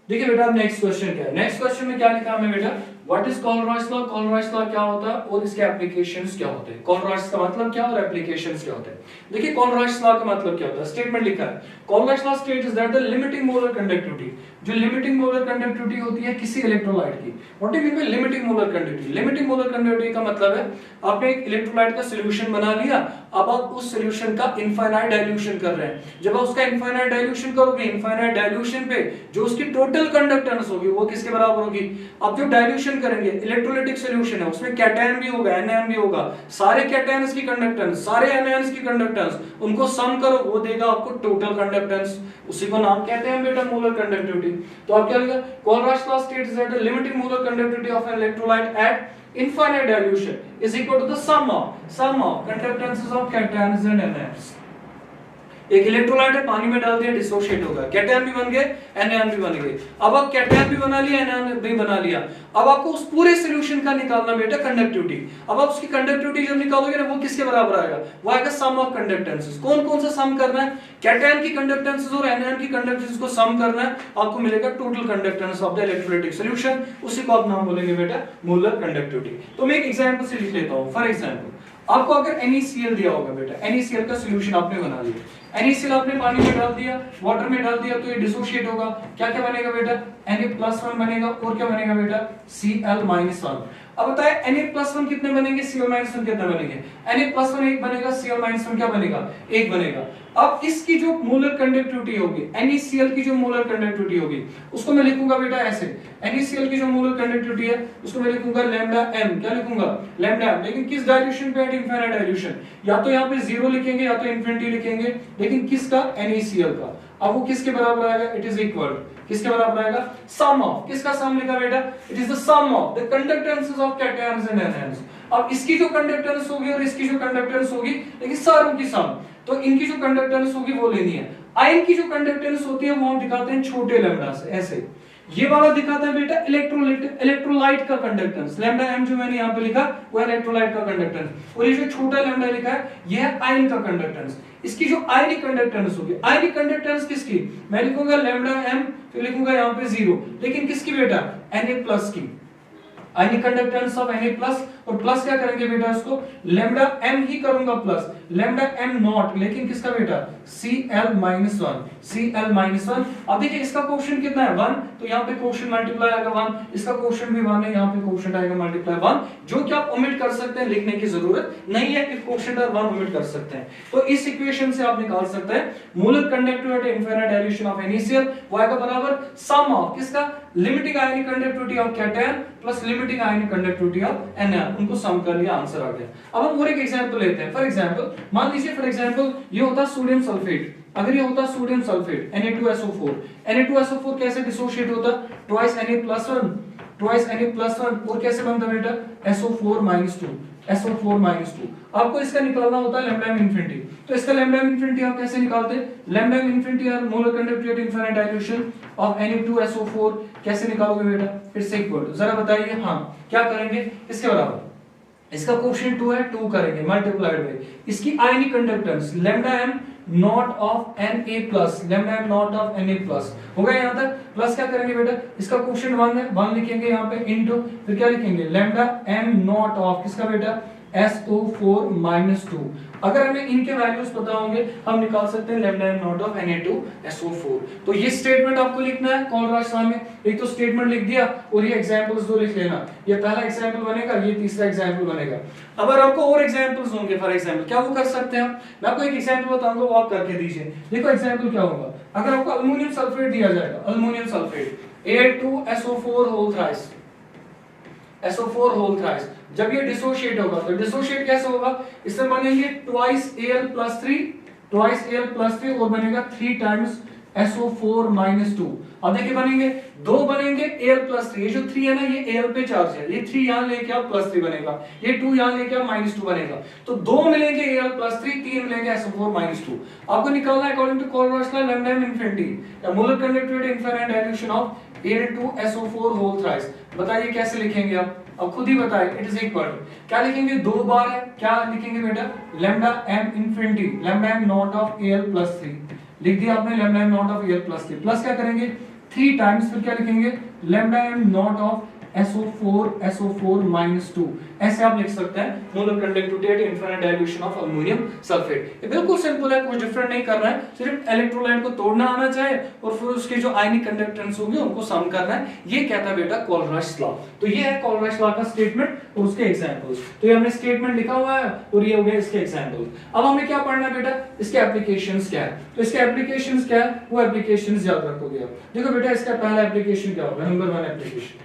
देखिए बेटा अब नेक्स्ट क्वेश्चन क्या है, नेक्स्ट क्वेश्चन में क्या लिखा है बेटा, व्हाट इज कॉलरॉयस लॉ, कॉलरॉयस लॉ क्या होता है और इसके एप्लीकेशंस क्या होते हैं, कॉलरॉयस का मतलब क्या और एप्लीकेशंस क्या होते हैं। देखिए कॉलरॉयस लॉ का मतलब क्या होता है, स्टेटमेंट लिखा है, Kohlrausch law states that the limiting molar conductivity, जो लिमिटिंग मोलर कंडक्टिविटी होती है किसी इलेक्ट्रोलाइट की। What do you mean by limiting molar conductivity? Limiting molar conductivity का मतलब है आपने एक इलेक्ट्रोलाइट का सॉल्यूशन बना लिया, अब आप उस सॉल्यूशन का इनफाइनाइट डाइल्यूशन कर रहे हैं। जब आप उसका इनफाइनाइट डाइल्यूशन करोगे, इनफाइनाइट डाइल्यूशन पे जो उसकी टोटल कंडक्टेंस होगी वो किसके बराबर होगी? अब जो डाइल्यूशन करेंगे, इलेक्ट्रोलाइटिक सॉल्यूशन है, उसमें कैटायन भी होगा, एनायन भी होगा, सारे कैटायंस की कंडक्टेंस, सारे एनायंस की कंडक्टेंस, उनको सम करो, वो देगा आपको टोटल कंडक्टेंस। उसी को नाम कहते हैं बेटा मोलर कंडक्टिविटी। तो आप क्या लिखा? Kohlrausch law states that the limiting molar conductivity of an electrolyte at infinite dilution is equal to the sum of conductances of cations and anions। एक इलेक्ट्रोलाइट है, पानी में डाल दिया, डिसोशिएट होगा, कैटायन भी बन गए, एनायन भी बन गए। अब आप कैटायन भी बना लिया, एनायन भी बना लिया, अब आपको उस पूरे सॉल्यूशन का निकालना बेटा कंडक्टिविटी। अब आप उसकी कंडक्टिविटी जब निकालोगे ना, वो किसके बराबर आएगा? वो आएगा सम ऑफ कंडक्टेंसेस। कौन कौन सा सम करना है? कैटायन की कंडक्टेंसेस और एनायन की कंडक्टेंसेस को सम करना है, आपको मिलेगा total conductance of the electrolytic solution. उसी को आप नाम बोलेंगे बेटा मोलर कंडक्टिविटी। तो मैं एक एग्जांपल से लिख लेता हूं। फॉर एग्जांपल आपको अगर NaCl दिया होगा बेटा, NaCl का सॉल्यूशन आपने बना लिया, NaCl आपने पानी में डाल दिया, वाटर में डाल दिया, तो ये डिसोशिएट होगा। क्या क्या बनेगा बेटा? Na+1 बनेगा, और क्या बनेगा बेटा? Cl-1। अब बताए Na+1 कितने बनेंगे, Cl-1 कितने बनेंगे? Na+1 1 बनेगा, Cl-1 क्या बनेगा? 1 बनेगा। अब इसकी जो मोलर कंडक्टिविटी होगी, NaCl की जो मोलर कंडक्टिविटी होगी, उसको मैं लिखूंगा बेटा ऐसे। NaCl की जो मोलर कंडक्टिविटी है उसको मैं लिखूंगा लैम्डा m। क्या लिखूंगा? Lambda m। लेकिन किस डाइल्यूशन पे? Eight infinite dilution. या तो यहाँ पे 0 लिखेंगे या तो इन्फिनिटी लिखेंगे, लेकिन किसका? NaCl का। अब वो किसके बराबर आएगा? इट इज इक्वल, किसके बराबर आएगा? सम ऑफ, किसका सम लिखा बेटा? It is the sum of the conductances of cations and anions. अब इसकी जो कंडक्टेंस होगी और इसकी जो कंडक्टेंस होगी, लेकिन सारों की सम, तो इनकी जो कंडक्टेंस होगी वो लेनी है। आयन की जो कंडक्टेंस होती है वो हम दिखाते हैं छोटे लैम्डा से, ऐसे। ये वाला दिखाता है बेटा इलेक्ट्रोलाइट का कंडक्टेंस। लैम्डा m जो मैंने यहाँ पे लिखा वो इलेक्ट्रोलाइट का कंडक्टेंस, और ये जो छोटा लैम्डा लिखा है ये है आयन का कंडक्टेंस। इसकी जो आयनिक कंडक्टेंस होगी, आयनिक कंडक्टेंस किसकी? मैं लिखूंगा लैम्डा m, फिर लिखूंगा यहाँ पे 0, लेकिन किसकी बेटा? Na+ की। आयनिक कंडक्टेंस ऑफ Na+, और प्लस क्या करेंगे बेटा? उसको लैम्डा m ही करूंगा प्लस, लैम्डा m0, लेकिन किसका बेटा? Cl-1, Cl-1। अब देखिए इसका कोएफिशिएंट कितना है? 1, तो यहाँ पे कोएफिशिएंट मल्टीप्लाई आएगा 1, इसका कोएफिशिएंट भी 1 है, यहाँ पे कोएफिशिएंट आएगा मल्टीप्लाई 1, जो कि आप ओमिट कर सकते हैं, लिखने की जरूरत नहीं है, इफ कोएफिशिएंट और 1 ओमिट कर सकते हैं। तो इस इक्वेशन से आप निकाल सकते हैं molar conductivity at infinite dilution of NaCl, वो आएगा बराबर सम ऑफ किसका? Limiting ionic conductivity of cation plus limiting ionic conductivity of anion, उनको सम कर लिया, आंसर आ गया। अब हम और एक एग्जांपल लेते हैं। फॉर एग्जांपल मान लीजिए, फॉर एग्जांपल ये होता सोडियम सल्फेट। अगर ये होता सोडियम सल्फेट Na2SO4, Na2SO4 कैसे डिसोशिएट होता? ट्वाइस Na+1, ट्वाइस Na+1, और कैसे बनता बेटा? SO4-2, SO4-2। आपको इसका निकालना होता है लैम्डा m इनफिनिटी। तो इसका लैम्डा m इनफिनिटी आप कैसे निकालते हैं? लैम्डा m इनफिनिटी और molar conductivity at infinite dilution of Na2SO4 कैसे निकालोगे बेटा? फिर से इक्वल, जरा बताइए। हाँ, क्या करेंगे? इसके बराबर, इसका कोएफिशिएंट 2 है, 2 करेंगे मल्टीप्लाइड बाय इसकी ionic conductance lambda m not of Na+, lambda m not of Na+। हो गया यहां तक? प्लस क्या करेंगे बेटा? इसका कोएफिशिएंट 1 है, 1 लिखेंगे यहाँ पे, इनटू फिर क्या लिखेंगे? लैम्डा m नॉट ऑफ किसका बेटा? SO4-2। अगर हमें इनके वैल्यूज पता होंगे हम निकाल सकते हैं lambda m not of Na2SO4। तो ये स्टेटमेंट आपको लिखना है कोलराज लॉ में। एक तो स्टेटमेंट लिख दिया और ये एग्जांपल्स दो लिख लेना। ये पहला एग्जांपल बनेगा, ये तीसरा एग्जांपल बनेगा। अगर आपको और एग्जांपल्स होंगे, फॉर एग्जांपल क्या वो कर सकते हैं? मैं आपको एक एग्जांपल बताऊंगा, वो आप करके दीजिए। देखो एग्जांपल क्या होगा। अगर आपको अल्युमिनियम सल्फेट दिया जाएगा, aluminium sulphate A2SO4 whole thrice, SO4 whole thrice, जब ये डिसोशिएट होगा तो डिसोशिएट कैसे होगा? इससे बनेंगे ट्वाइस Al+3, ट्वाइस Al+3, और बनेगा 3 टाइम्स SO4-2। अब देखिए बनेंगे, दो बनेंगे Al+3, ये जो 3 है ना, ये Al पे चार्ज है, ये 3 यहां लेके आप +3 बनेगा, ये 2 यहां लेके आप -2 बनेगा, तो दो मिलेंगे Al+3, 3 मिलेंगे SO4-2। आपको निकालना है according to Kohlrausch law lambda m infinity या molar conductivity infinite dilution of A2SO4 whole thrice. बताइए कैसे लिखेंगे आप? अब खुद ही बताइए। इट इज इक्वल, क्या लिखेंगे? 2 बार है, क्या लिखेंगे बेटा? Lambda m infinity, lambda m not of Al+3 लिख दिया आपने, lambda m not of Al+3, plus क्या करेंगे? 3 टाइम्स, फिर क्या लिखेंगे? Lambda m not of SO4 -2, ऐसे आप लिख सकते हैं molar conductivity at infinite dilution of ammonium sulphate. ये बिल्कुल सिंपल है, कुछ डिफरेंट नहीं कर रहा है, सिर्फ इलेक्ट्रोलाइट को तोड़ना आना चाहिए और फिर उसके जो आयनिक कंडक्टेंस होंगे उनको सम करना है। ये कहता है बेटा कोलराश लॉ। तो ये है कोलराश लॉ का स्टेटमेंट और उसके एग्जांपल्स। तो ये हमने स्टेटमेंट लिखा हुआ है और ये हो गया इसके एग्जांपल्स। अब हमें क्या पढ़ना है बेटा, इसके एप्लीकेशंस क्या है। तो इसके एप्लीकेशंस क्या है, वो एप्लीकेशंस याद रखोगे आप। देखो बेटा इसका पहला एप्लीकेशन क्या होगा, नंबर 1 एप्लीकेशन,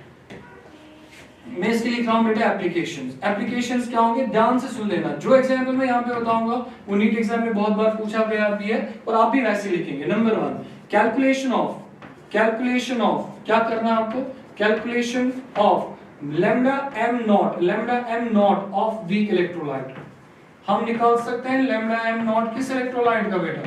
मैं इसके लिख रहा हूं बेटा एप्लीकेशंस। एप्लीकेशंस क्या होंगे, ध्यान से सुन लेना। जो एग्जांपल मैं यहां पे बताऊंगा वो नीट एग्जाम में बहुत बार पूछा गया भी है और आप भी वैसे लिखेंगे। नंबर 1 कैलकुलेशन ऑफ क्या करना है आपको, calculation of lambda m not of weak electrolyte. हम निकाल सकते हैं लैम्डा m नॉट किस इलेक्ट्रोलाइट का बेटा,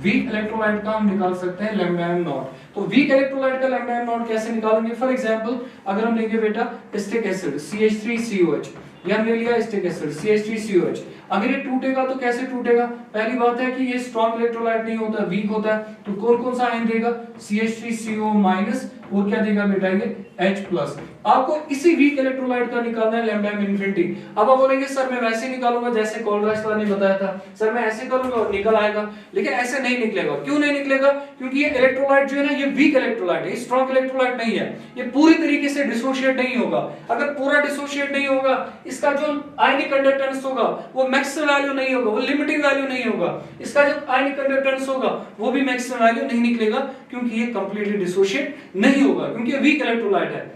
वीक इलेक्ट्रोलाइट का हम निकाल सकते हैं लैम्डा m नॉट। तो वीक इलेक्ट्रोलाइट का लैम्डा m नॉट कैसे निकालेंगे, फॉर एग्जांपल अगर हम लेंगे बेटा एसिटिक एसिड CH3COH, ये हमने लिया एसिटिक एसिड CH3COH, अगर ये टूटेगा तो कैसे टूटेगा, पहली बात है कि ये स्ट्रॉन्ग इलेक्ट्रोलाइट नहीं होता, वीक होता है। तो कौन कौन सा आयन देगा, CH3CO- और क्या देगा बेटा ये H+। आपको इसी वीक इलेक्ट्रोलाइट का निकालना है लैम्डा m इनफिनिटी। अब आप बोलेंगे सर मैं वैसे निकालूंगा जैसे कोलराश ने बताया था, सर मैं ऐसे करूंगा और निकल आएगा, लेकिन ऐसे नहीं निकलेगा। क्यों नहीं निकलेगा, क्योंकि ये इलेक्ट्रोलाइट जो है ना ये वीक इलेक्ट्रोलाइट है, स्ट्रॉन्ग इलेक्ट्रोलाइट नहीं है, ये पूरी तरीके से डिसोशिएट नहीं होगा। अगर पूरा डिसोशिएट नहीं होगा, इसका जो आयनिक कंडक्टेंस होगा वो मैक्सिमम वैल्यू नहीं होगा, वो लिमिटिंग वैल्यू नहीं होगा, इसका जो आयनिक कंडक्टेंस होगा वो भी मैक्सिमम वैल्यू नहीं निकलेगा, क्योंकि ये कंप्लीटली डिसोशिएट नहीं होगा, क्योंकि ये वीक इलेक्ट्रोलाइट है।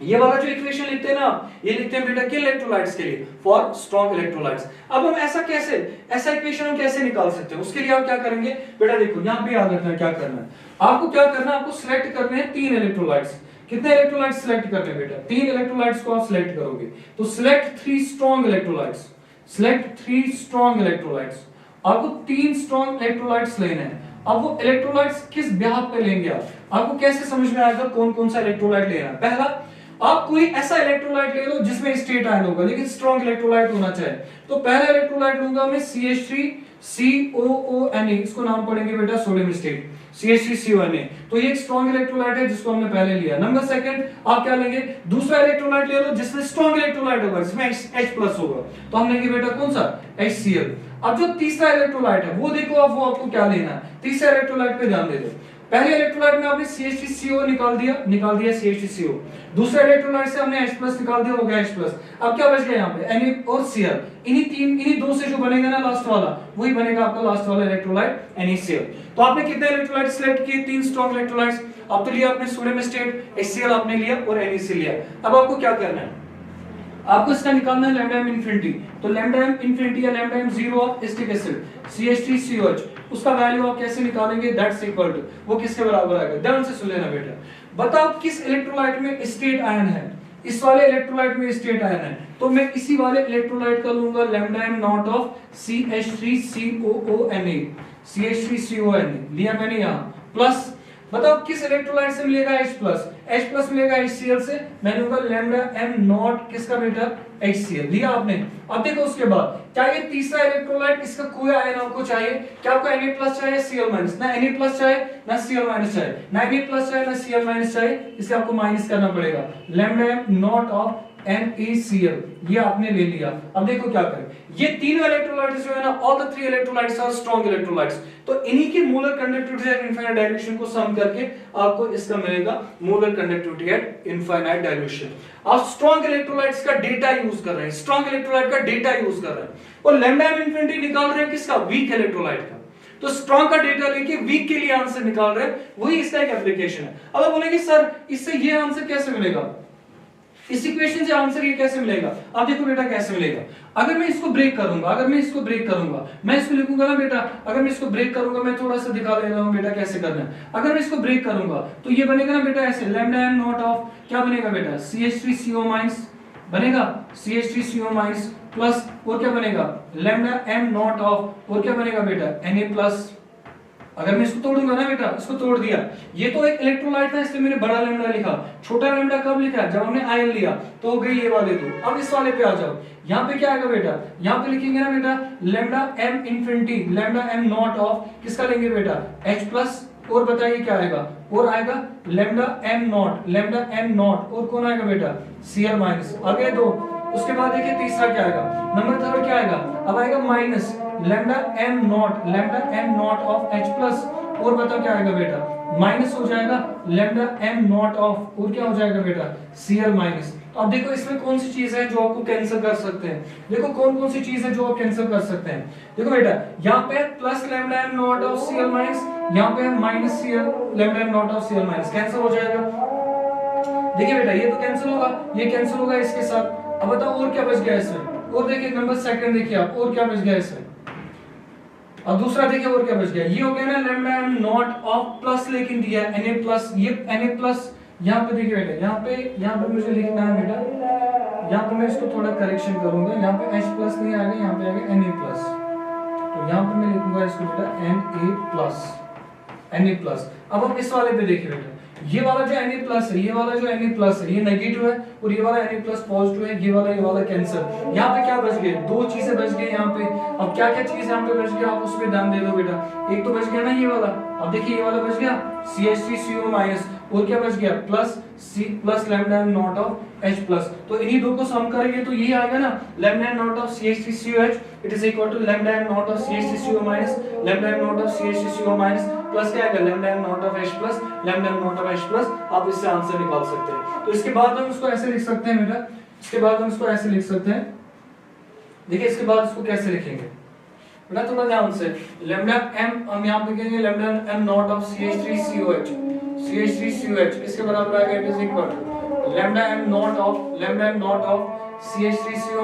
ये वाला जो इक्वेशन लिखते हैं ना, ये लिखते हैं बेटा किन इलेक्ट्रोलाइट्स के लिए, फॉर स्ट्रॉन्ग इलेक्ट्रोलाइट्स। अब हम ऐसा इक्वेशन हम कैसे निकाल सकते हैं, उसके लिए आप क्या करेंगे बेटा, देखो यहां पे याद रखना क्या करना है आपको, क्या करना है आपको सिलेक्ट करने हैं 3 इलेक्ट्रोलाइट्स। कितने इलेक्ट्रोलाइट्स सिलेक्ट करने हैं बेटा, 3 इलेक्ट्रोलाइट्स को आप सिलेक्ट करोगे। तो सिलेक्ट 3 स्ट्रॉन्ग इलेक्ट्रोलाइट्स, आपको 3 स्ट्रॉन्ग इलेक्ट्रोलाइट्स लेने हैं। अब वो इलेक्ट्रोलाइट्स किस ब्याह पे लेंगे आपको कैसे समझ में आएगा कौन कौन सा इलेक्ट्रोलाइट लेना है। पहला, आप कोई ऐसा इलेक्ट्रोलाइट ले लो जिसमें स्टेट आयन होगा लेकिन स्ट्रॉन्ग इलेक्ट्रोलाइट होना चाहिए। तो पहला इलेक्ट्रोलाइट लूंगा मैं CH3COONA, इसको नाम पढ़ेंगे बेटा सोडियम स्टेट, CH3CONA। तो ये एक स्ट्रॉन्ग इलेक्ट्रोलाइट है जिसको हमने पहले लिया। नंबर सेकंड, आप क्या लेंगे, दूसरा इलेक्ट्रोलाइट ले लो जिसमें स्ट्रॉन्ग इलेक्ट्रोलाइट होगा, जिसमें H+ होगा, तो हम लेंगे बेटा कौन सा, HCl। अब जो तीसरा इलेक्ट्रोलाइट है वो देखो, अब वो आपको क्या लेना है, तीसरा इलेक्ट्रोलाइट पे ध्यान दे दो। पहले इलेक्ट्रोलाइट में आपने CH3CO निकाल दिया CH3CO, दूसरे इलेक्ट्रोलाइट से हमने H+ निकाल दिया, हो गया H+। अब क्या बच गया यहाँ पे Na और Cl, इन्हीं दो से जो बनेगा ना लास्ट वाला, वही बनेगा आपका लास्ट वाला इलेक्ट्रोलाइट NaCl। तो आपने कितने इलेक्ट्रोलाइट सिलेक्ट किए, 3 स्ट्रॉन्ग इलेक्ट्रोलाइट्स। अब तो लिया आपने सोडियम स्टेट, HCl आपने लिया और NaCl लिया। अब आपको क्या करना है, आपको इसका निकालना है लैम्डा m इनफिनिटी। तो लैम्डा m इनफिनिटी या lambda m 0 of acetic acid CH3COH, उसका वैल्यू आप कैसे निकालेंगे, दैट्स इक्वल टू, वो किसके बराबर आएगा, ध्यान से सुन लेना बेटा। बताओ किस इलेक्ट्रोलाइट में स्टेट आयन है, इस वाले इलेक्ट्रोलाइट में स्टेट आयन है, तो मैं इसी वाले इलेक्ट्रोलाइट का लूंगा lambda m not of CH3COONA लिया मैंने यहां, प्लस बताओ किस इलेक्ट्रोलाइट से मिलेगा H+ मिलेगा HCl से, मैंने लूंगा लैम्डा m नॉट किसका बेटा, HCl लिया आपने। अब देखो उसके बाद क्या ये तीसरा इलेक्ट्रोलाइट, इसका कोई आयन आपको चाहिए, क्या आपको Na+ चाहिए Cl-, ना Na+ चाहिए ना Cl- चाहिए, ना Na+ चाहिए ना Cl- चाहिए, इससे आपको माइनस करना पड़ेगा lambda m not of NaCl, ये आपने ले लिया। अब देखो क्या करें, ये तीनों इलेक्ट्रोलाइट्स जो है ना, all the 3 electrolytes are strong electrolytes, तो इन्हीं की molar conductivity at infinite dilution को सम करके आपको इसका मिलेगा molar conductivity at infinite dilution. आप स्ट्रॉन्ग इलेक्ट्रोलाइट्स का डेटा यूज कर रहे हैं, और लैम्डा m इनफिनिटी निकाल रहे हैं किसका, वीक इलेक्ट्रोलाइट का। तो स्ट्रॉन्ग का डेटा लेके वीक के लिए आंसर निकाल रहे हैं, वही इसका एक एप्लीकेशन है। अब आप बोलेंगे सर इससे ये आंसर कैसे मिलेगा, इस इक्वेशन से आंसर ये कैसे मिलेगा। अब देखो बेटा कैसे मिलेगा, अगर मैं इसको ब्रेक करूंगा, मैं इसको लिखूंगा ना बेटा, अगर मैं इसको ब्रेक करूंगा, मैं थोड़ा सा दिखा दे रहा हूं बेटा कैसे करना है। अगर मैं इसको ब्रेक करूंगा तो ये बनेगा ना बेटा ऐसे, लैम्डा m नॉट ऑफ क्या बनेगा बेटा, CH3CO- बनेगा CH3CO- प्लस और क्या बनेगा लैम्डा m नॉट ऑफ और क्या बनेगा बेटा Na+। अगर मैं इसको तोड़ूंगा ना बेटा, इसको तोड़ दिया, ये तो एक इलेक्ट्रोलाइट था इसलिए मैंने बड़ा लैम्डा लिखा, छोटा लैम्डा कब लिखा, जब हमने आयन लिया, तो हो गई ये वाले दो। अब इस वाले पे आ जाओ, यहाँ पे क्या आएगा बेटा, यहाँ पे लिखेंगे ना बेटा lambda m infinity, lambda m not of किसका लेंगे बेटा H+, और बताइए क्या आएगा और आएगा लैम्डा एम नॉट और कौन आएगा बेटा Cl माइनस। आगे दो, उसके बाद देखिए तीसरा क्या आएगा, नंबर थर्ड क्या आएगा, अब आएगा minus lambda M nought of H plus, और बताओ क्या आएगा बेटा, माइनस हो जाएगा लैम्डा एम नॉट ऑफ, और क्या हो जाएगा बेटा Cl माइनस। तो अब देखो इसमें कौन सी चीज है जो आपको कैंसिल कर सकते हैं, देखो कौन कौन सी चीज है जो आप कैंसिल कर सकते हैं। देखो बेटा यहाँ पे plus lambda M nought of Cl minus, यहाँ पे minus Cl lambda M nought of Cl minus, cancel हो जाएगा। देखिए बेटा ये तो कैंसिल होगा, ये कैंसिल होगा इसके साथ। अब बताओ और क्या बच गया इसमें, और देखिए नंबर सेकंड देखिए आप, और क्या बच गया इसमें। अब दूसरा देखिए और क्या बच गया, ये हो गया ना lambda M nought of plus, लेकिन दिया Na प्लस, ये Na प्लस यहाँ पे देखिए बेटा, यहाँ पे मुझे लिखना है बेटा, यहाँ पे मैं इसको थोड़ा करेक्शन करूंगा, यहाँ पे H प्लस नहीं आएगा, यहाँ पे आएगा Na प्लस, तो यहाँ पे मैं लिखूंगा इसको बेटा Na प्लस। अब हम इस वाले पे देखिए बेटा, ये वाला जो Na प्लस है, ये वाला जो Na प्लस है ये नेगेटिव है, और ये वाला Na प्लस पॉजिटिव है, ये वाला कैंसिल। यहाँ पे क्या बच गए, दो चीजें बच गई यहाँ पे। अब क्या क्या चीज यहाँ पे बच गया, आप उस पे ध्यान दे दो बेटा। एक तो बच गया ना ये वाला, अब देखिए ये वाला बच गया CH3CO माइनस, और क्या बच गया plus lambda M nought of H plus. तो इन्हीं दो को सम करेंगे तो ये आएगा ना lambda M nought of CH3COH, it is equal to lambda M nought of CH3CO minus lambda M nought of CH3CO minus plus क्या आएगा lambda M nought of H plus lambda M nought of H plus. आप इससे answer निकाल सकते हैं। तो इसके बाद हम इसको ऐसे लिख सकते हैं बेटा, इसके बाद हम इसको ऐसे लिख सकते हैं। देखिए इसके बाद इसको कैसे लिखेंगे बेटा, थोड़ा ध्यान से, लैम्डा एम हम यहाँ पे लिखेंगे lambda M nought of CH3COH इसके बराबर आएगा, it is equal to lambda M nought of CH3CO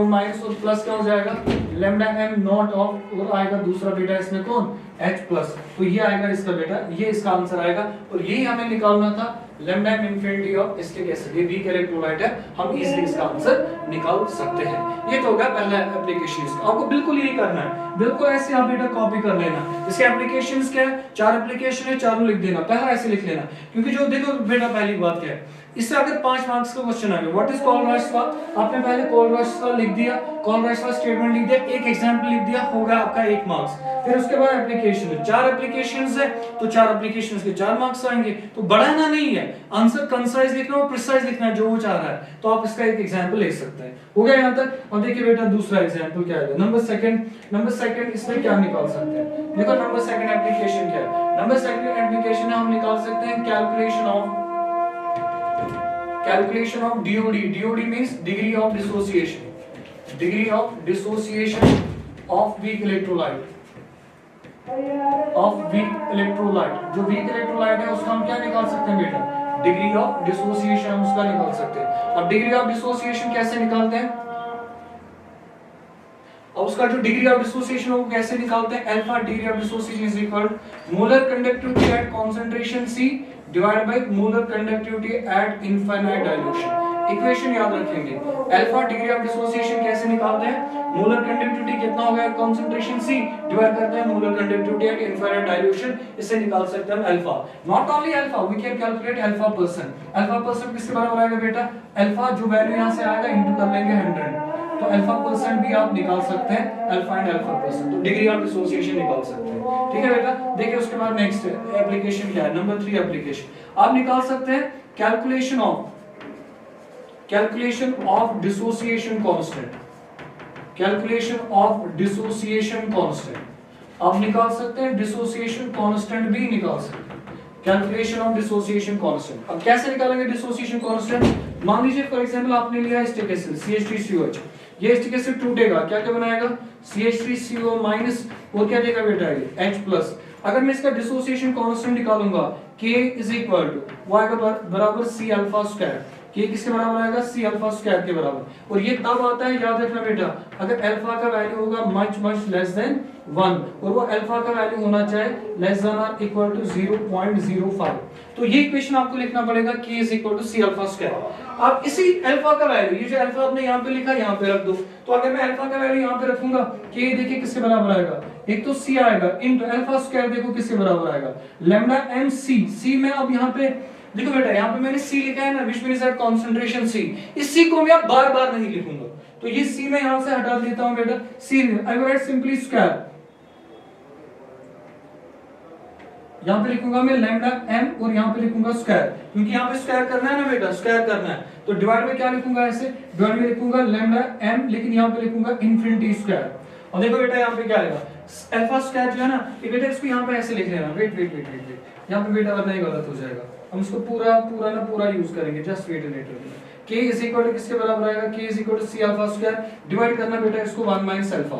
minus और प्लस क्या हो जाएगा लैम्डा एम नॉट ऑफ, और आएगा दूसरा बेटा इसमें कौन H प्लस। तो ये आएगा इसका बेटा, ये इसका आंसर आएगा। और यही हमें निकालना था lambda M infinity of acetic acid, ये वीक इलेक्ट्रोलाइट है, हम इजीली इसका आंसर निकाल सकते हैं। ये तो होगा पहला एप्लीकेशन इसका। आपको बिल्कुल यही करना है, बिल्कुल ऐसे आप बेटा कॉपी कर लेना। इसके एप्लीकेशंस क्या है, 4 एप्लीकेशन है, चारों लिख देना, पहला ऐसे लिख लेना। क्योंकि जो देखो बेटा पहली बात क्या है, इससे अगर 5 मार्क्स का क्वेश्चन आ गया, व्हाट इज कोलराशवा, आपने पहले कोलराशवा लिख दिया, कोलराशवा स्टेटमेंट लिख दिया, एक एग्जांपल लिख दिया, हो गया आपका 1 मार्क्स। फिर उसके बाद एप्लीकेशन है, 4 एप्लीकेशंस है, तो 4 एप्लीकेशंस के 4 मार्क्स आएंगे। तो बढ़ाना नहीं है, आंसर कंसाइज लिखना और प्रिसाइज लिखना है जो वो चाह रहा है। तो आप इसका एक एग्जांपल ले सकते हैं। हो गया यहां तक। अब देखिए बेटा दूसरा एग्जांपल क्या है, नंबर सेकंड इसमें क्या निकाल सकते हैं। देखो नंबर सेकंड एप्लीकेशन क्या है, नंबर सेकंड एप्लीकेशन हम निकाल सकते हैं calculation of DOD means degree of dissociation of weak electrolyte, जो weak electrolyte है उसका हम क्या निकाल सकते हैं बेटा, डिग्री ऑफ डिसोसिएशन हम उसका निकाल सकते हैं। अब डिग्री ऑफ डिसोसिएशन कैसे निकालते हैं, और उसका जो डिग्री ऑफ डिसोसिएशन है वो कैसे निकालते हैं, alpha degree of dissociation is equal molar conductivity eight concentration C divide by molar conductivity at infinite dilution. Equation याद रखेंगे, अल्फा डिग्री ऑफ डिसोसिएशन कैसे निकालते हैं, मोलर कंडक्टिविटी कितना हो गया कंसंट्रेशन C डिवाइड करते हैं molar conductivity at infinite dilution, इससे निकाल सकते हैं हम alpha. Not only alpha, we can calculate alpha percent किसके बराबर आएगा बेटा, अल्फा जो वैल्यू यहां से आएगा इनटू कर लेंगे 100, तो अल्फा परसेंट भी आप निकाल सकते हैं, अल्फा एंड अल्फा परसेंट, तो डिग्री ऑफ डिसोसिएशन निकाल सकते हैं। ठीक है बेटा। देखिए उसके बाद नेक्स्ट एप्लीकेशन क्या है, नंबर 3 एप्लीकेशन आप निकाल सकते हैं कैलकुलेशन ऑफ डिसोसिएशन कांस्टेंट, आप निकाल सकते हैं, डिसोसिएशन कांस्टेंट भी निकाल सकते हैं, कैलकुलेशन ऑफ डिसोसिएशन कांस्टेंट। अब कैसे निकालेंगे डिसोसिएशन कांस्टेंट, मान लीजिए फॉर एग्जांपल आपने लिया एसिटिक एसिड CH3COH, ये एसिटिक एसिड टूटेगा, क्या क्या बनाएगा CH3CO माइनस, और क्या देगा बेटा ये H प्लस। अगर मैं इसका डिसोसिएशन कांस्टेंट निकालूंगा K इज इक्वल टू वो आएगा बराबर C अल्फा स्क्वायर, K किसके बराबर आएगा C अल्फा स्क्वायर के बराबर। और ये तब आता है, याद रखना बेटा, अगर अल्फा का वैल्यू होगा मच लेस देन 1 और वो अल्फा का वैल्यू होना चाहिए लेस देन और इक्वल टू 0.05। तो ये इक्वेशन आपको लिखना पड़ेगा K is equal to C alpha square. आप इसी अल्फा का वैल्यू, ये जो अल्फा आपने यहाँ पे लिखा यहाँ पे रख दो, तो अगर मैं अल्फा का वैल्यू यहाँ पे रखूंगा K देखिए किसके बराबर आएगा, एक तो C आएगा इनटू अल्फा स्क्वायर, देखो किसके बराबर आएगा लैम्डा एम C में। अब यहाँ पे देखो बेटा, यहाँ पे मैंने C लिखा है ना, which means that concentration C, इस C को मैं बार बार नहीं लिखूंगा, तो ये C मैं यहाँ से हटा देता हूँ बेटा, C I will right simply square, यहाँ पे लिखूंगा मैं लैम्डा एम और यहाँ पे लिखूंगा स्क्वायर, क्योंकि यहाँ पे स्क्वायर करना है ना बेटा, स्क्वायर करना है। तो डिवाइड में क्या लिखूंगा, ऐसे डिवाइड में लिखूंगा लैम्डा एम, लेकिन यहाँ पे लिखूंगा इन्फिनिटी स्क्वायर। और देखो बेटा यहाँ पे क्या आएगा, अल्फा स्क्वायर जो है ना, ये बेटा इसको यहाँ पे ऐसे लिख लेना, wait wait wait wait wait, यहाँ पे बेटा वरना ये गलत हो जाएगा। हम इसको पूरा यूज करेंगे, just wait later. k is equal to किसके बराबर आएगा, k is equal to c alpha square, divide करना बेटा इसको 1 माइनस अल्फा,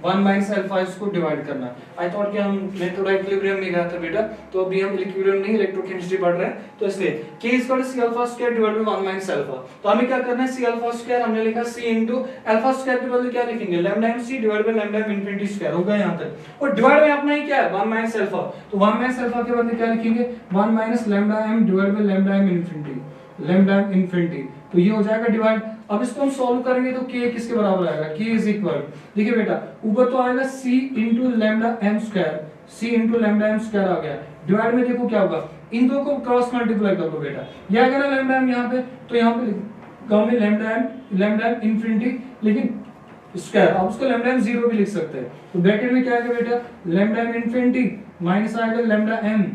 1 माइनस अल्फा इसको डिवाइड करना। आई थॉट कि मैं थोड़ा इक्विलिब्रियम में गया था बेटा, तो अभी हम इक्विलिब्रियम नहीं इलेक्ट्रोकेमिस्ट्री पढ़ रहे हैं, तो इसलिए k is equal to c alpha square divide by 1 minus alpha. तो हमें क्या करना है, c अल्फा स्क्वायर हमने लिखा c इनटू अल्फा स्क्वायर के बदले क्या लिखेंगे, lambda M c divide by lambda M infinity square, होगा यहां तक। और डिवाइड में अपना ही क्या है, 1 माइनस अल्फा, तो 1 माइनस अल्फा के बदले क्या लिखेंगे, 1 minus lambda M divide by lambda M infinity, lambda M infinity. तो ये हो जाएगा डिवाइड। अब इसको हम सॉल्व करेंगे तो k किसके बराबर आएगा, k इज इक्वल, देखिए बेटा ऊपर तो आएगा c into lambda M square, c into lambda M square आ गया, डिवाइड में देखो क्या होगा, इन दो को क्रॉस मल्टीप्लाई कर दो बेटा, ये आएगा ना लैम्डा एम यहाँ पे, तो यहाँ पे गांव में लैम्डा एम इनफिनिटी, लेकिन स्क्वायर, आप उसको लैम्डा एम 0 भी लिख सकते हैं। तो ब्रैकेट में क्या आएगा बेटा, लैम्डा एम इनफिनिटी माइनस आएगा lambda M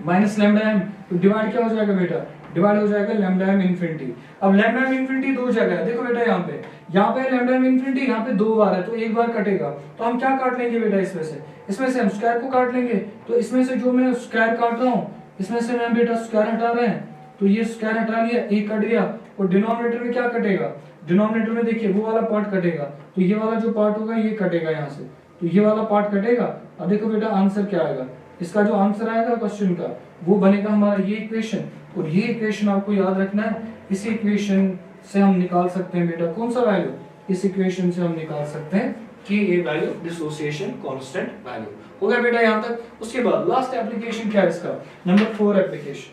minus lambda M, तो डिवाइड क्या हो जाएगा बेटा, डिवाइड हो जाएगा लैम्डा एम इनफिनिटी। अब लैम्डा एम इनफिनिटी दो जगह है, देखो बेटा यहाँ पे लैम्डा एम इनफिनिटी, यहाँ पे दो बार है, तो एक बार कटेगा, तो हम क्या काट लेंगे बेटा, इसमें से हम स्क्वायर को काट लेंगे। तो इसमें से जो मैं स्क्वायर काट रहा हूँ, इसमें से मैं बेटा स्क्वायर हटा रहे हैं, तो ये स्क्वायर हटा लिया, एक कट गया, और डिनोमिनेटर में क्या कटेगा, डिनोमिनेटर में देखिए वो वाला पार्ट कटेगा, तो ये वाला जो पार्ट होगा ये कटेगा यहाँ से, तो ये वाला पार्ट कटेगा। अब देखो बेटा आंसर क्या आएगा, इसका जो आंसर आएगा क्वेश्चन का वो बनेगा हमारा ये इक्वेशन, और ये इक्वेशन आपको याद रखना है। इस इक्वेशन से हम निकाल सकते हैं बेटा कौन सा वैल्यू, इस इक्वेशन से हम निकाल सकते हैं कि ये वैल्यू डिसोसिएशन कांस्टेंट वैल्यू हो गया बेटा यहां तक। उसके बाद लास्ट एप्लीकेशन क्या है इसका, नंबर 4 एप्लीकेशन।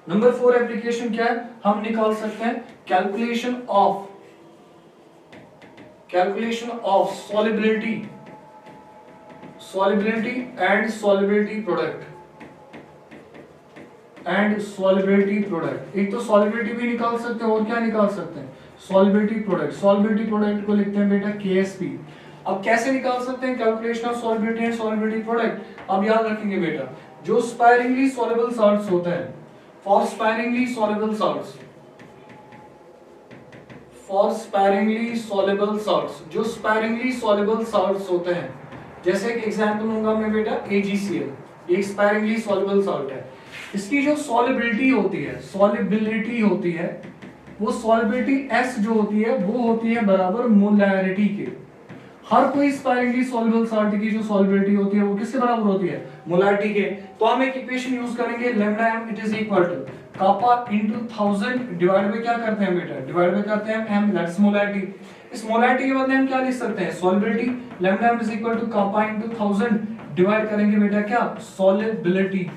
नंबर 4 एप्लीकेशन क्या है, हम निकाल सकते हैं calculation of solubility and solubility product एक तो solubility भी निकाल सकते हैं और क्या निकाल सकते हैं, solubility product को लिखते हैं बेटा KSP। अब कैसे निकाल सकते हैं calculation of solubility and solubility product, अब याद रखेंगे बेटा जो sparingly soluble salts होते हैं, for sparingly soluble salts जो sparingly soluble salts होते हैं, जैसे एक एग्जांपल लूंगा मैं बेटा AgCl, एक sparingly soluble salt है, इसकी जो solubility होती है वो solubility S जो होती है वो होती है बराबर मोलैरिटी के। हर कोई sparingly soluble salt की जो solubility होती है वो किसके बराबर होती है, मोलैरिटी के। तो हम एक इक्वेशन यूज करेंगे lambda m it is equal to kappa into 1000 divide में क्या करते हैं बेटा, डिवाइड में करते हैं m, दैट्स मोलैरिटी। इस मोलैरिटी के बदले हम क्या लिख सकते हैं, solubility, lambda m is equal to kappa into 1000 divide करेंगे बेटा क्या, सॉल्युबिलिटी,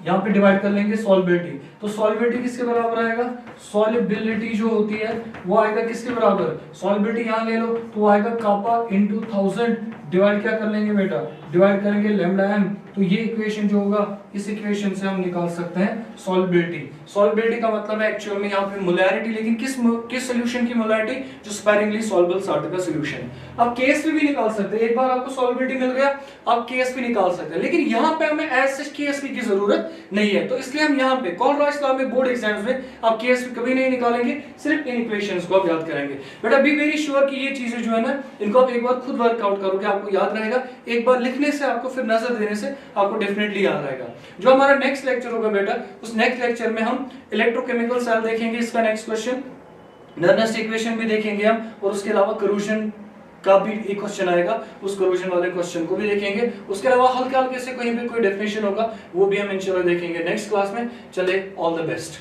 यहाँ पे डिवाइड कर लेंगे सॉल्युबिलिटी। तो सॉल्युबिलिटी किसके बराबर आएगा, सॉल्युबिलिटी जो होती है वो आएगा किसके बराबर, सॉल्युबिलिटी यहाँ ले लो तो वो आएगा kappa into 1000 डिवाइड क्या कर लेंगे बेटा, डिवाइड करेंगे लैम्डा m। तो ये इक्वेशन जो होगा इस इक्वेशन से हम निकाल सकते हैं सॉल्युबिलिटी का मतलब है एक्चुअल में यहाँ पे मोलैरिटी, लेकिन किस सॉल्यूशन की मोलैरिटी, जो स्पेरिंगली सॉल्युबल सॉल्ट का सॉल्यूशन। अब केएसपी भी निकाल सकते हैं, एक बार आपको सॉल्युबिलिटी मिल गया अब केएसपी निकाल सकते हैं, लेकिन यहाँ पे हमें एज सच केएसपी की जरूरत नहीं है, तो इसलिए हम यहाँ पे कॉलराज लॉ में बोर्ड एग्जाम्स में आप केएसपी कभी नहीं निकालेंगे, सिर्फ इन इक्वेशंस को आप याद करेंगे। बेटा बी वेरी श्योर कि ये चीजें जो है ना इनको आप एक बार खुद वर्कआउट करोगे आपको याद रहेगा, एक बार लिखने से आपको फिर नजर देने से आपको डेफिनेटली याद रहेगा। जो हमारा नेक्स्ट लेक्चर होगा बेटा उस नेक्स्ट लेक्चर में हम इलेक्ट्रोकेमिकल सेल देखेंगे, इसका नेक्स्ट क्वेश्चन नर्नेस्ट इक्वेशन भी देखेंगे हम, और उसके अलावा करूजन का भी एक क्वेश्चन आएगा, उस करूजन वाले क्वेश्चन को भी देखेंगे। उसके अलावा हल्के हल्के से कहीं पे कोई डेफिनेशन होगा वो भी हम इंशाल्लाह देखेंगे नेक्स्ट क्लास में। चले ऑल द बेस्ट।